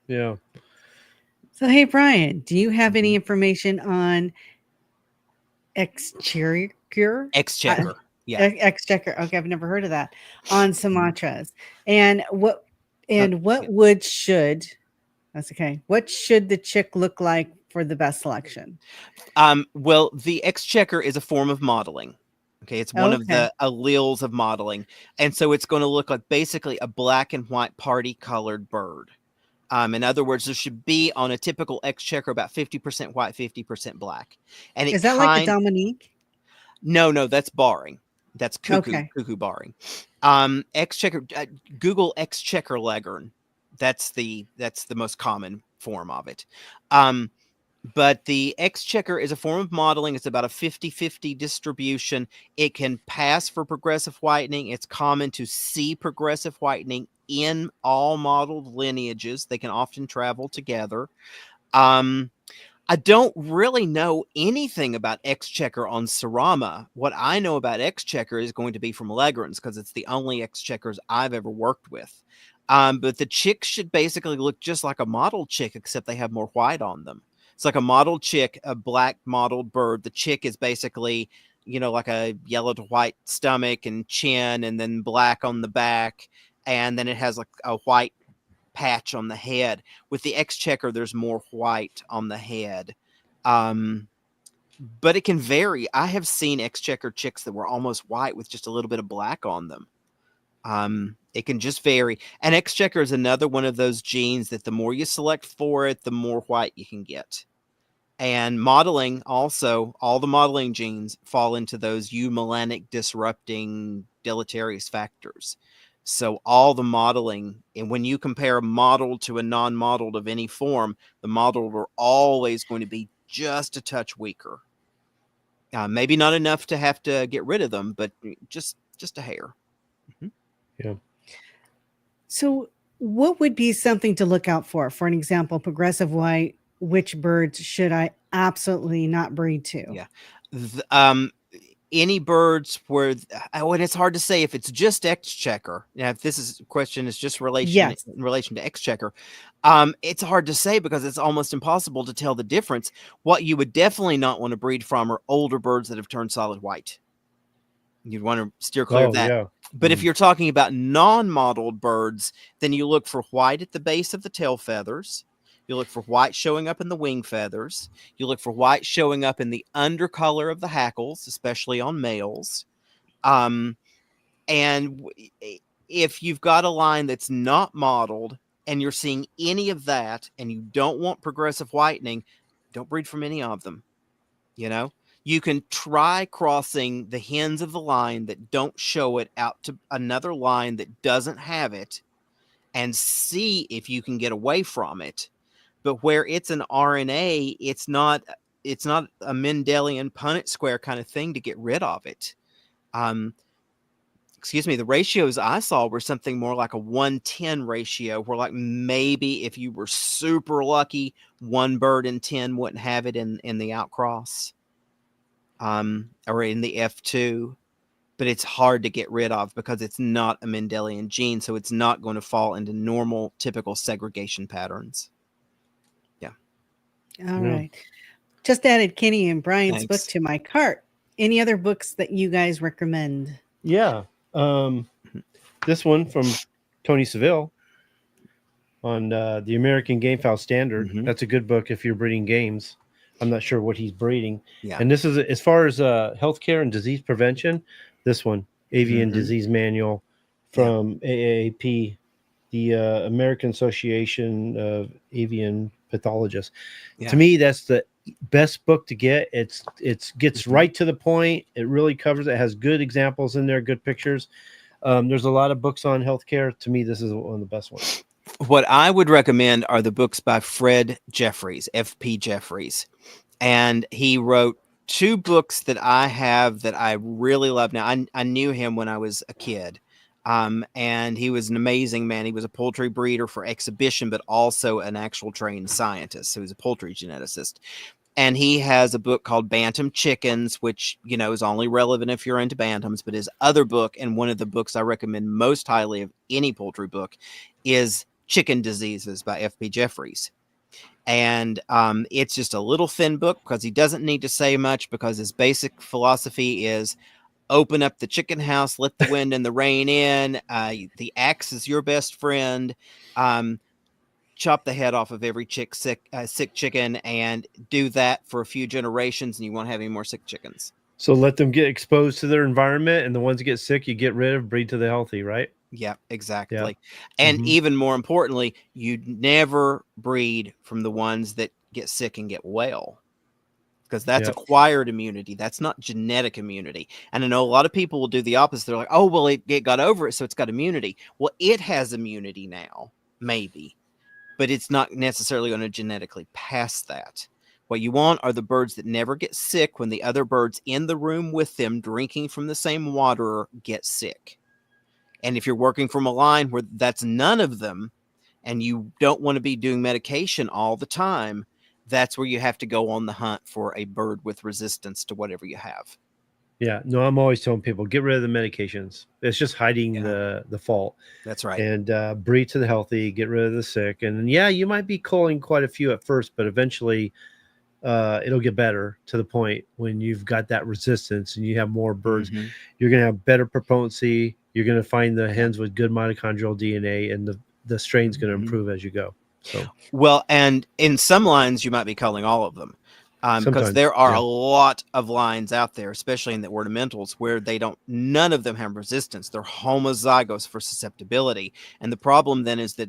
So, hey, Brian, do you have any information on exchequer? Exchequer. Exchequer. Okay, I've never heard of that. On Sumatras. And what should the chick look like for the best selection? Well, the exchequer is a form of modeling. Okay, it's one of the alleles of modeling. And so it's going to look like basically a black and white party colored bird. In other words, there should be on a typical exchequer about 50% white, 50% black. And is that like a Dominique? No, that's barring. That's cuckoo, Okay. cuckoo barring. Exchequer, Google Exchequer Leghorn. That's the most common form of it. But the Exchequer is a form of mottling. It's about a 50-50 distribution. It can pass for progressive whitening. It's common to see progressive whitening in all mottled lineages. They can often travel together. I don't really know anything about Exchequer on Cerama. What I know about Exchequer is going to be from Leghorns because it's the only Exchequers I've ever worked with. But the chicks should basically look just like a mottled chick, except they have more white on them. It's like a mottled chick, a black mottled bird. The chick is basically, like a yellow to white stomach and chin, and then black on the back. And then it has like a white patch on the head. With the Exchequer, there's more white on the head. But it can vary. I have seen Exchequer chicks that were almost white with just a little bit of black on them. It can just vary. And Exchequer is another one of those genes that the more you select for it, the more white you can get. And modeling also, all the modeling genes fall into those eumelanic disrupting deleterious factors. So all the modeling, and when you compare a modeled to a non-modeled of any form, the modeled are always going to be just a touch weaker. Maybe not enough to have to get rid of them, but just a hair. Yeah. So what would be something to look out for? For an example, progressive white, which birds should I absolutely not breed to? Yeah. Any birds where, and it's hard to say if it's just Exchequer. Now, if this question is just in relation to Exchequer, it's hard to say because it's almost impossible to tell the difference. What you would definitely not want to breed from are older birds that have turned solid white. You'd want to steer clear of that. Yeah. But if you're talking about non-mottled birds, then you look for white at the base of the tail feathers. You look for white showing up in the wing feathers. You look for white showing up in the undercolor of the hackles, especially on males. And if you've got a line that's not mottled and you're seeing any of that and you don't want progressive whitening, don't breed from any of them. You can try crossing the hens of the line that don't show it out to another line that doesn't have it and see if you can get away from it. But where it's an RNA, it's not a Mendelian Punnett square kind of thing to get rid of it. The ratios I saw were something more like a 1:10 ratio, where like maybe if you were super lucky, 1 bird in 10 wouldn't have it in the outcross, or in the F2. But it's hard to get rid of because it's not a Mendelian gene, so it's not going to fall into normal, typical segregation patterns. All right. Just added Kenny and Brian's book Thanks. to my cart. Any other books that you guys recommend? Yeah. This one from Tony Seville on the American Game Fowl Standard. Mhm. That's a good book if you're breeding games. I'm not sure what he's breeding. Yeah. And this is, as far as healthcare and disease prevention, this one, Avian Disease Manual from AAP, the American Association of Avian Pathologists. To me, that's the best book to get. It gets right to the point. It really covers it. Has good examples in there, good pictures. There's a lot of books on healthcare. To me, this is one of the best ones. What I would recommend are the books by Fred Jeffries, F.P. Jeffries. And he wrote 2 books that I have that I really love. Now, I knew him when I was a kid. And he was an amazing man. He was a poultry breeder for exhibition, but also an actual trained scientist. So he's a poultry geneticist. And he has a book called Bantam Chickens, which, is only relevant if you're into bantams. But his other book, and one of the books I recommend most highly of any poultry book, is Chicken Diseases by F.P. Jeffries. And it's just a little thin book because he doesn't need to say much, because his basic philosophy is open up the chicken house, let the wind and the rain in. The axe is your best friend. Chop the head off of every sick chicken, and do that for a few generations, and you won't have any more sick chickens. So let them get exposed to their environment, and the ones that get sick, you get rid of, breed to the healthy, right? Yeah, exactly. Yeah. And even more importantly, you never breed from the ones that get sick and get well. because that's Yep. acquired immunity. That's not genetic immunity. And I know a lot of people will do the opposite. They're like, oh, well, it got over it, so it's got immunity. Well, it has immunity now, maybe, but it's not necessarily going to genetically pass that. What you want are the birds that never get sick when the other birds in the room with them drinking from the same water get sick. And if you're working from a line where that's none of them, and you don't want to be doing medication all the time, that's where you have to go on the hunt for a bird with resistance to whatever you have. Yeah. No, I'm always telling people, get rid of the medications. It's just hiding Yeah. the fault. That's right. And breed to the healthy, get rid of the sick. And yeah, you might be culling quite a few at first, but eventually it'll get better to the point when you've got that resistance and you have more birds. Mhm. You're going to have better propotency. You're going to find the hens with good mitochondrial DNA, and the strain's going to Mhm. improve as you go. So Well, and in some lines, you might be culling all of them. Because sometimes, there are yeah. a lot of lines out there, especially in the ornamentals, where none of them have resistance. They're homozygous for susceptibility. And the problem then is that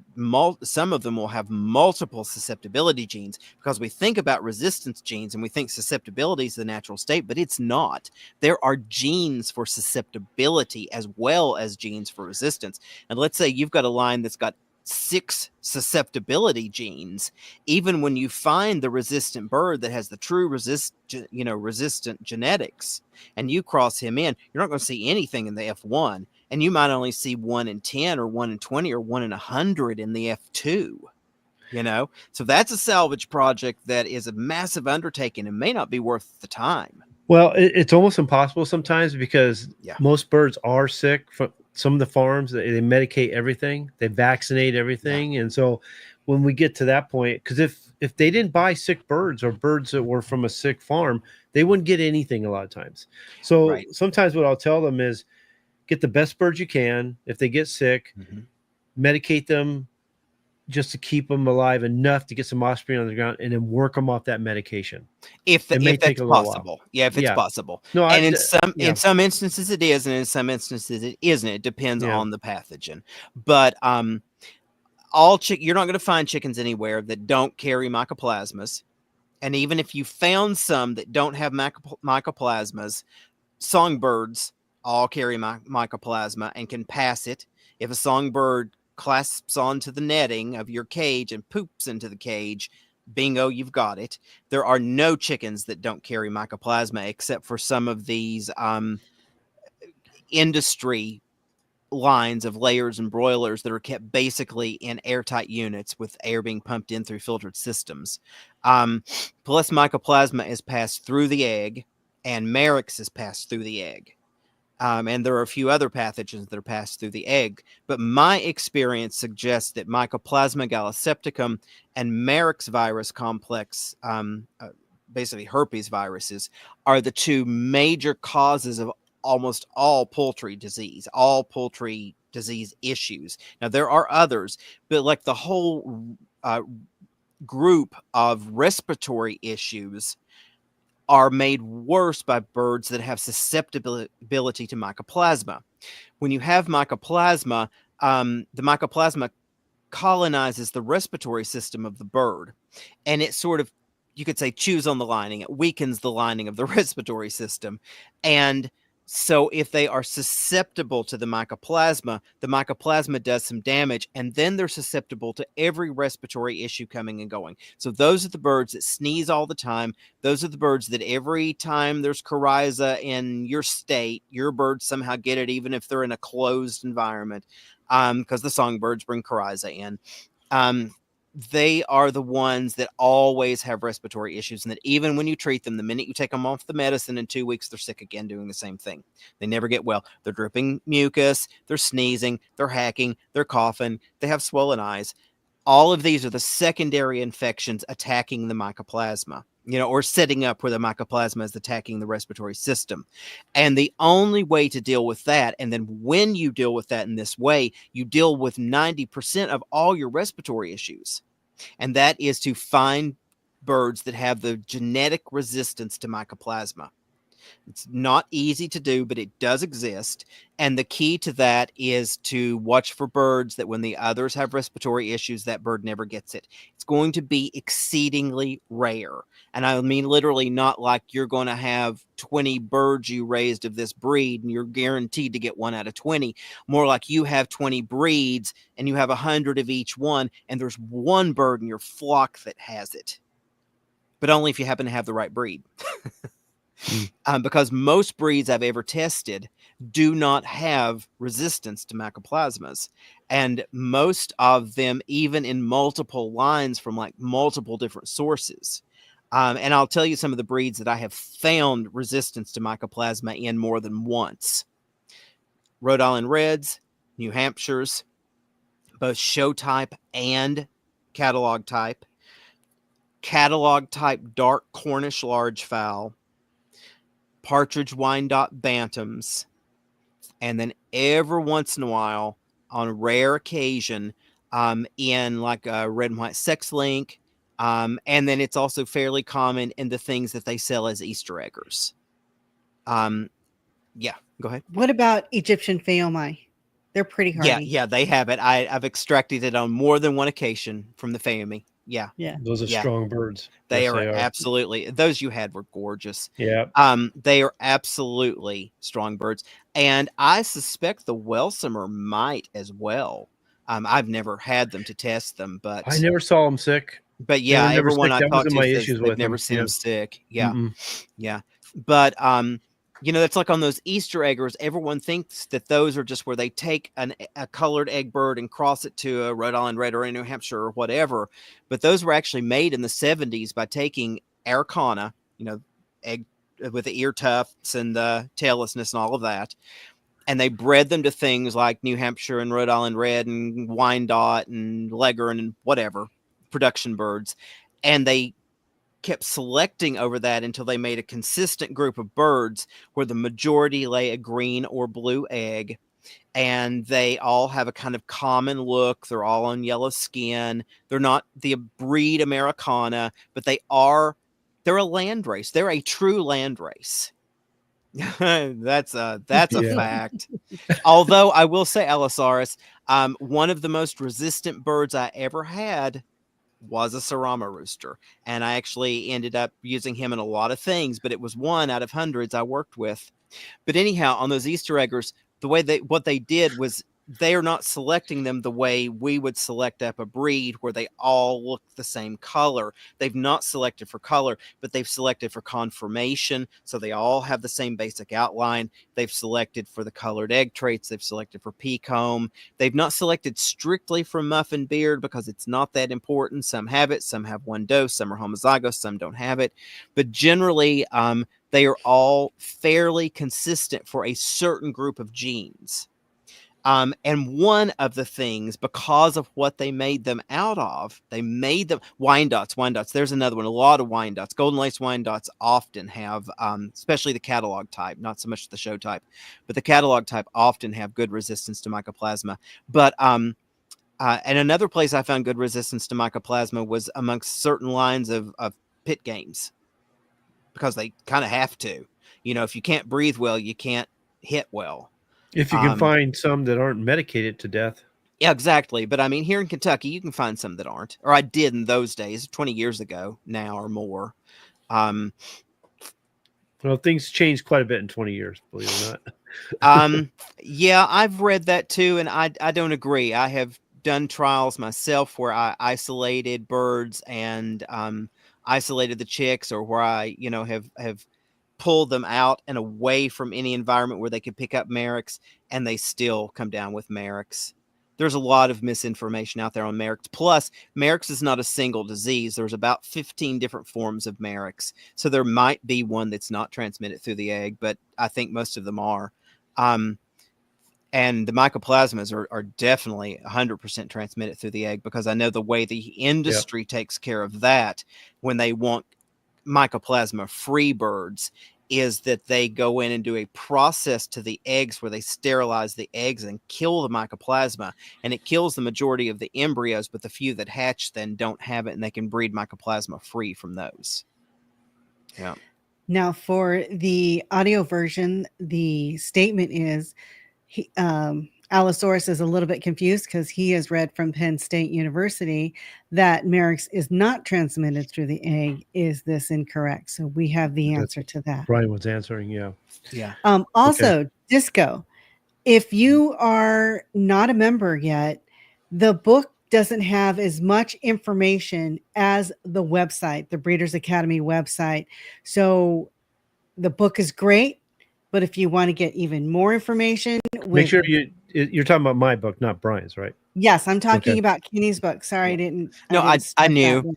some of them will have multiple susceptibility genes, because we think about resistance genes and we think susceptibility is the natural state, but it's not. There are genes for susceptibility as well as genes for resistance. And let's say you've got a line that's got 6 susceptibility genes. Even when you find the resistant bird that has the true resistant genetics, and you cross him in, you're not going to see anything in the F1, and you might only see 1 in 10 or 1 in 20 or 1 in 100 in the F2. So that's a salvage project that is a massive undertaking and may not be worth the time. Well, it's almost impossible sometimes because Yeah. most birds are sick. From some of the farms, they medicate everything, they vaccinate everything, and so when we get to that point, because if they didn't buy sick birds or birds that were from a sick farm, they wouldn't get anything a lot of times. So Right. sometimes what I'll tell them is get the best birds you can. If they get sick, medicate them just to keep them alive enough to get some offspring on the ground, and then work them off that medication. If It may take that's a little possible. while. Yeah, if it's Yeah. possible. No, And yeah. in some instances it is, and in some instances it isn't. It depends Yeah. on the pathogen. But you're not going to find chickens anywhere that don't carry mycoplasmas. And even if you found some that don't have mycoplasmas, songbirds all carry mycoplasma and can pass it. If a songbird clasps onto the netting of your cage and poops into the cage, bingo, you've got it. There are no chickens that don't carry mycoplasma, except for some of these industry lines of layers and broilers that are kept basically in airtight units with air being pumped in through filtered systems. Plus, mycoplasma is passed through the egg, and Merrick's is passed through the egg. And there are a few other pathogens that are passed through the egg. But my experience suggests that Mycoplasma gallisepticum and Merrick's virus complex, basically herpes viruses, are the 2 major causes of almost all poultry disease issues. Now, there are others, but like the whole group of respiratory issues are made worse by birds that have susceptibility to mycoplasma. When you have mycoplasma, the mycoplasma colonizes the respiratory system of the bird, and it sort of, you could say, chews on the lining. It weakens the lining of the respiratory system. And so if they are susceptible to the mycoplasma does some damage, and then they're susceptible to every respiratory issue coming and going. So those are the birds that sneeze all the time. Those are the birds that every time there's coryza in your state, your birds somehow get it, even if they're in a closed environment, because the songbirds bring coryza in. They are the ones that always have respiratory issues, and that even when you treat them, the minute you take them off the medicine, in 2 weeks, they're sick again, doing the same thing. They never get well. They're dripping mucus, they're sneezing, they're hacking, they're coughing, they have swollen eyes. All of these are the secondary infections attacking the mycoplasma, or setting up where the mycoplasma is attacking the respiratory system. And the only way to deal with that, and then when you deal with that in this way, you deal with 90% of all your respiratory issues. And that is to find birds that have the genetic resistance to mycoplasma. It's not easy to do, but it does exist. And the key to that is to watch for birds that when the others have respiratory issues, that bird never gets it. It's going to be exceedingly rare. And I mean, literally, not like you're going to have 20 birds you raised of this breed and you're guaranteed to get 1 out of 20. More like you have 20 breeds and you have 100 of each one, and there's 1 bird in your flock that has it. But only if you happen to have the right breed. Because most breeds I've ever tested do not have resistance to mycoplasmas. And most of them, even in multiple lines from like multiple different sources. And I'll tell you some of the breeds that I have found resistance to mycoplasma in more than once. Rhode Island Reds, New Hampshires, both show type and catalog type. Catalog type dark Cornish large fowl, Partridge Wyandotte bantams, and then every once in a while, on a rare occasion, in like a red and white sex link, and then it's also fairly common in the things that they sell as Easter eggers. Yeah, go ahead. What about Egyptian Phaeomi? They're pretty hardy. Yeah, they have it. I've extracted it on more than one occasion from the Phaeomi. Yeah. Those are strong birds. They Yes, are absolutely. Those you had were gorgeous. Yeah. They are absolutely strong birds, and I suspect the Welsomer might as well. I've never had them to test them, but I never saw them sick. But yeah, everyone I talked to says issues they've with never them. seen them sick. Yeah, Mm-mm. But you know, it's like on those Easter eggers. Everyone thinks that those are just where they take a colored egg bird and cross it to a Rhode Island Red or a New Hampshire or whatever. But those were actually made in the 70s by taking Araucana, you know, egg with the ear tufts and the taillessness and all of that. And they bred them to things like New Hampshire and Rhode Island Red and Wyandotte and Leghorn and whatever production birds. And they kept selecting over that until they made a consistent group of birds where the majority lay a green or blue egg, and they all have a kind of common look. They're all on yellow skin. They're not the breed Americana, but they're a land race. They're a true land race. That's a fact. Although I will say, Allosaurus, one of the most resistant birds I ever had was a Sarama rooster, and I actually ended up using him in a lot of things, but it was 1 out of hundreds I worked with. But anyhow, on those Easter eggers, what they did was they are not selecting them the way we would select up a breed where they all look the same color. They've not selected for color, but they've selected for conformation. So they all have the same basic outline. They've selected for the colored egg traits. They've selected for peacomb. They've not selected strictly for muffin beard because it's not that important. Some have it, some have one dose, some are homozygous, some don't have it. But generally, they are all fairly consistent for a certain group of genes. And one of the things, because of what they made them out of, they made them Wyandottes. There's another one. A lot of Wyandottes. Golden lace Wyandottes often have, especially the catalog type, not so much the show type, but the catalog type often have good resistance to mycoplasma. But and another place I found good resistance to mycoplasma was amongst certain lines of pit games, because they kind of have to. You know, if you can't breathe well, you can't hit well. If you can find some that aren't medicated to death. Yeah, exactly. But I mean, here in Kentucky, you can find some that aren't, or I did in those days, 20 years ago now or more. Well, things changed quite a bit in 20 years, believe it or not. Yeah, I've read that too, and I don't agree. I have done trials myself where I isolated birds and isolated the chicks, or where I, you know, have pulled them out and away from any environment where they could pick up Merrick's, and they still come down with Merrick's. There's a lot of misinformation out there on Merrick's. Plus, Merrick's is not a single disease. There's about 15 different forms of Merrick's. So there might be one that's not transmitted through the egg, but I think most of them are. And the mycoplasmas are definitely 100% transmitted through the egg, because I know the way the industry takes care of that when they want mycoplasma-free birds is that they go in and do a process to the eggs where they sterilize the eggs and kill the mycoplasma, and it kills the majority of the embryos, but the few that hatch then don't have it, and they can breed mycoplasma free from those. Yeah. Now, for the audio version, the statement is Allosaurus is a little bit confused because he has read from Penn State University that Merrick's is not transmitted through the egg. Is this incorrect? So we have the That's answer to that. Brian was answering. Yeah. Yeah. Also, Disco, if you are not a member yet, the book doesn't have as much information as the website, the Breeders Academy website. So the book is great, but if you want to get even more information, Make sure you're talking about my book, not Brian's, right? Yes, I'm talking Okay. about Kenny's book. Sorry, I didn't. No, I start that knew. one.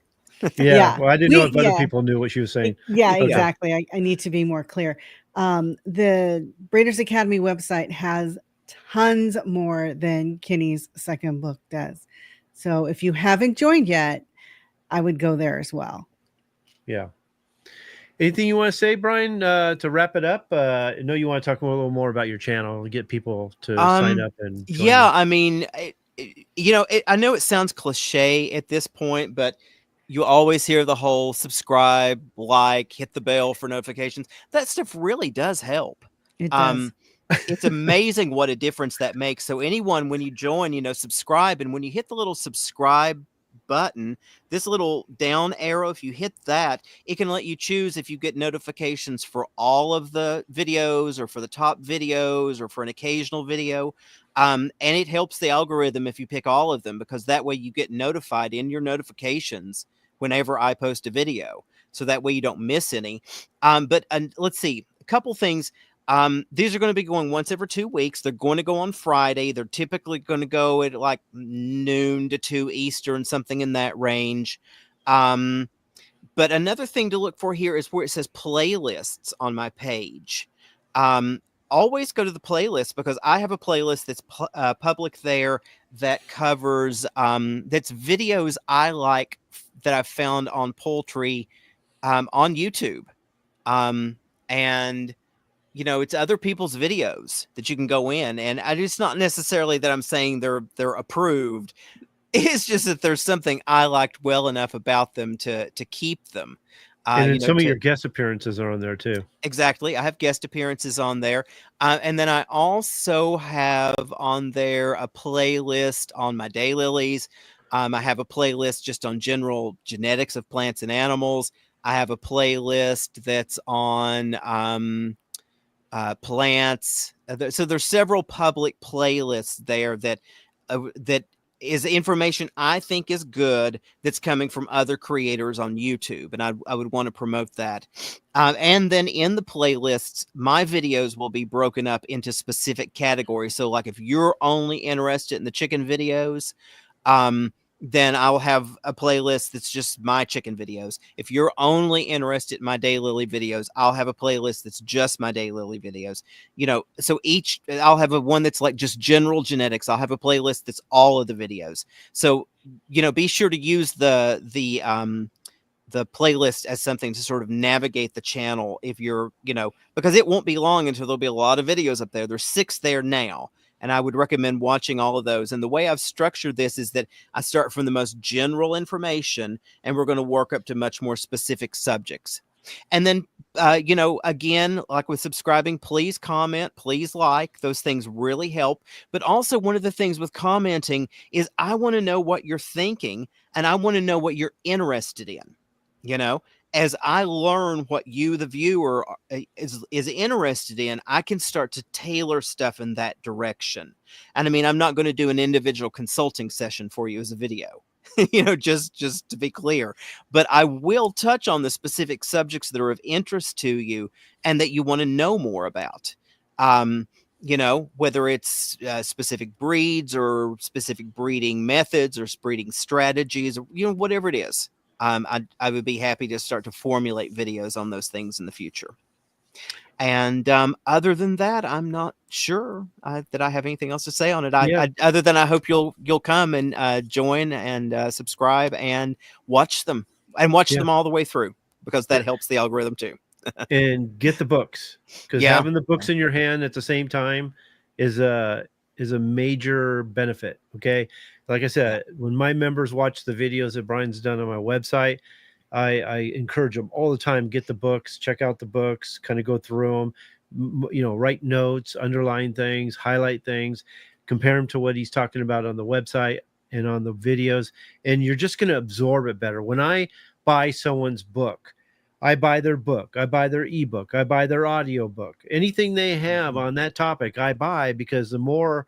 Yeah. Well, I didn't know if other Yeah. people knew what she was saying. Yeah, Okay. exactly. I need to be more clear. The Breeders Academy website has tons more than Kenny's second book does. So if you haven't joined yet, I would go there as well. Yeah. Anything you want to say, Brian, to wrap it up? I know you want to talk a little more about your channel, get people to sign up and join yeah, you. I mean, I know it sounds cliche at this point, but you always hear the whole subscribe, like, hit the bell for notifications. That stuff really does help. It does. It's amazing what a difference that makes. So anyone, when you join, subscribe, and when you hit the little subscribe button, this little down arrow, if you hit that, it can let you choose if you get notifications for all of the videos or for the top videos or for an occasional video. And it helps the algorithm if you pick all of them, because that way you get notified in your notifications whenever I post a video. So that way you don't miss any. But let's see, a couple things. These are going to be going once every 2 weeks. They're going to go on Friday. They're typically going to go at like noon to 2 Eastern, something in that range. But another thing to look for here is where it says playlists on my page. Always go to the playlist, because I have a playlist that's public there that covers that's videos I like that I've found on poultry on YouTube. And it's other people's videos that you can go in, and it's not necessarily that I'm saying they're approved. It's just that there's something I liked well enough about them to keep them. And then some of your guest appearances are on there too. Exactly. I have guest appearances on there. And then I also have on there a playlist on my daylilies. I have a playlist just on general genetics of plants and animals. I have a playlist that's on plants. So there's several public playlists there that is information I think is good that's coming from other creators on YouTube, and I would want to promote that. And then in the playlists, my videos will be broken up into specific categories. So like if you're only interested in the chicken videos, then I'll have a playlist that's just my chicken videos. If you're only interested in my daylily videos, I'll have a playlist that's just my daylily videos. So I'll have one that's like just general genetics. I'll have a playlist that's all of the videos. So, be sure to use the playlist as something to sort of navigate the channel if you're, because it won't be long until there'll be a lot of videos up there. There's 6 there now. And I would recommend watching all of those. And the way I've structured this is that I start from the most general information, and we're going to work up to much more specific subjects. And then, again, like with subscribing, please comment, please like. Those things really help. But also, one of the things with commenting is I want to know what you're thinking, and I want to know what you're interested in. As I learn what you, the viewer, is interested in, I can start to tailor stuff in that direction. And I mean, I'm not going to do an individual consulting session for you as a video, just to be clear, but I will touch on the specific subjects that are of interest to you and that you want to know more about. Whether it's specific breeds or specific breeding methods or breeding strategies, or, whatever it is. I would be happy to start to formulate videos on those things in the future. And other than that, I'm not sure that I have anything else to say on it. Other than I hope you'll come and join and subscribe and watch them them all the way through, because that helps the algorithm too. And get the books, because having the books in your hand at the same time is a major benefit. Okay. Like I said, when my members watch the videos that Brian's done on my website, I encourage them all the time, get the books, check out the books, kind of go through them, write notes, underline things, highlight things, compare them to what he's talking about on the website and on the videos. And you're just going to absorb it better. When I buy someone's book, I buy their book, I buy their ebook, I buy their audio book, anything they have on that topic, I buy, because the more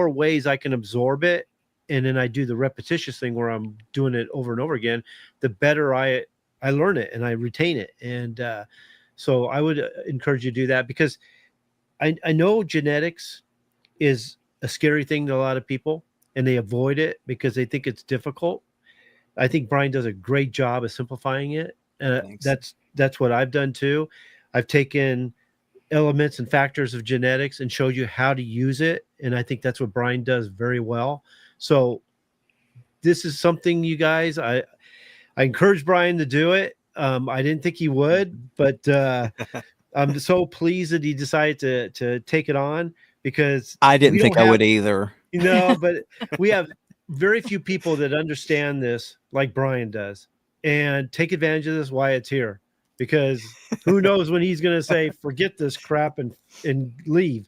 ways I can absorb it, and then I do the repetitious thing where I'm doing it over and over again, the better I learn it and I retain it. And so I would encourage you to do that, because I know genetics is a scary thing to a lot of people, and they avoid it because they think it's difficult. I think Brian does a great job of simplifying it. That's what I've done too. I've taken elements and factors of genetics and showed you how to use it. And I think that's what Brian does very well. So this is something, you guys, I encouraged Brian to do it. I didn't think he would, but I'm so pleased that he decided to take it on, because I didn't think I would either. But we have very few people that understand this like Brian does, and take advantage of this while it's here, because who knows when he's going to say, forget this crap and leave.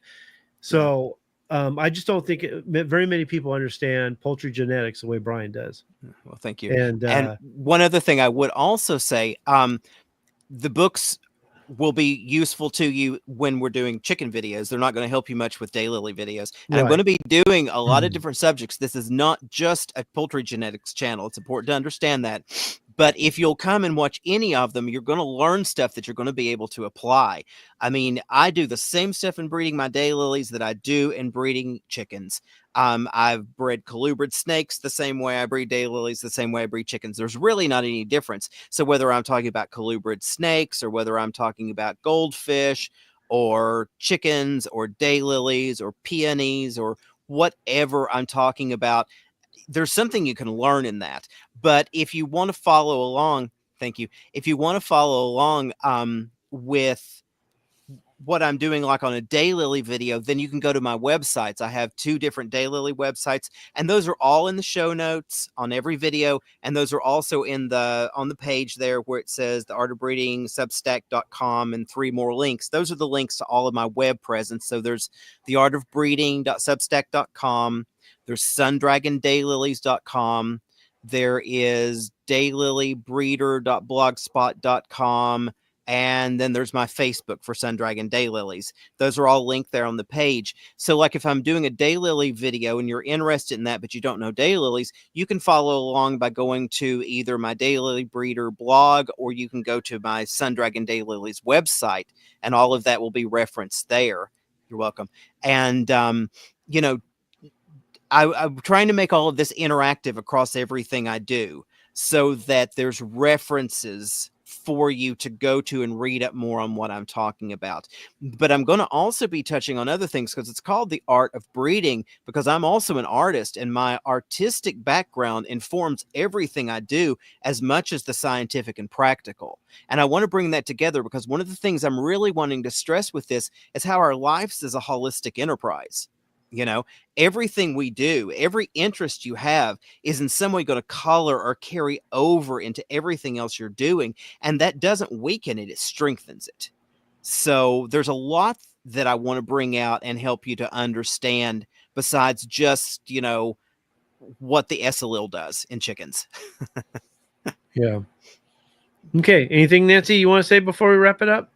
So I just don't think very many people understand poultry genetics the way Brian does. Well, thank you. And one other thing I would also say, the books will be useful to you when we're doing chicken videos. They're not going to help you much with daylily videos. And I'm going to be doing a lot of different subjects. This is not just a poultry genetics channel. It's important to understand that. But if you'll come and watch any of them, you're going to learn stuff that you're going to be able to apply. I mean, I do the same stuff in breeding my daylilies that I do in breeding chickens. I've bred colubrid snakes the same way I breed daylilies, the same way I breed chickens. There's really not any difference. So whether I'm talking about colubrid snakes, or whether I'm talking about goldfish or chickens or daylilies or peonies or whatever I'm talking about, there's something you can learn in that. But if you want to follow along, thank you. If you want to follow along with what I'm doing, like on a daylily video, then you can go to my websites. I have 2 different daylily websites, and those are all in the show notes on every video. And those are also on the page there where it says the Art of Breeding, substack.com, and 3 more links. Those are the links to all of my web presence. So there's the Art of Breeding.substack.com. There's sundragondaylilies.com. There is daylilybreeder.blogspot.com. And then there's my Facebook for Sundragon Daylilies. Those are all linked there on the page. So like if I'm doing a daylily video and you're interested in that, but you don't know daylilies, you can follow along by going to either my Daylily Breeder blog, or you can go to my Sundragon Daylilies website, and all of that will be referenced there. You're welcome. And, I'm trying to make all of this interactive across everything I do, so that there's references for you to go to and read up more on what I'm talking about. But I'm going to also be touching on other things, because it's called the Art of Breeding, because I'm also an artist, and my artistic background informs everything I do as much as the scientific and practical. And I want to bring that together, because one of the things I'm really wanting to stress with this is how our lives is a holistic enterprise. Everything we do, every interest you have is in some way going to color or carry over into everything else you're doing. And that doesn't weaken it, it strengthens it. So there's a lot that I want to bring out and help you to understand, besides just, what the S allele does in chickens. Yeah. Okay. Anything, Nancy, you want to say before we wrap it up?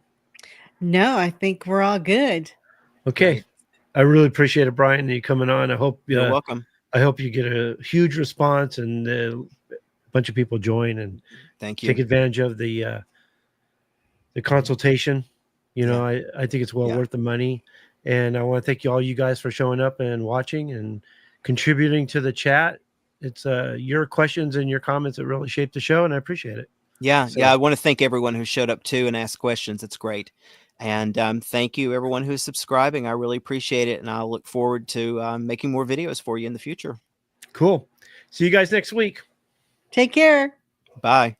No, I think we're all good. Okay. Great. I really appreciate it, Brian, you coming on. I hope You're welcome. I hope you get a huge response, and a bunch of people join and Thank you. take advantage of the consultation. I think it's well worth the money. And I want to thank all you guys for showing up and watching and contributing to the chat. It's your questions and your comments that really shape the show, and I appreciate it. Yeah. I want to thank everyone who showed up too and asked questions. It's great. And thank you, everyone who's subscribing. I really appreciate it. And I'll look forward to making more videos for you in the future. Cool. See you guys next week. Take care. Bye.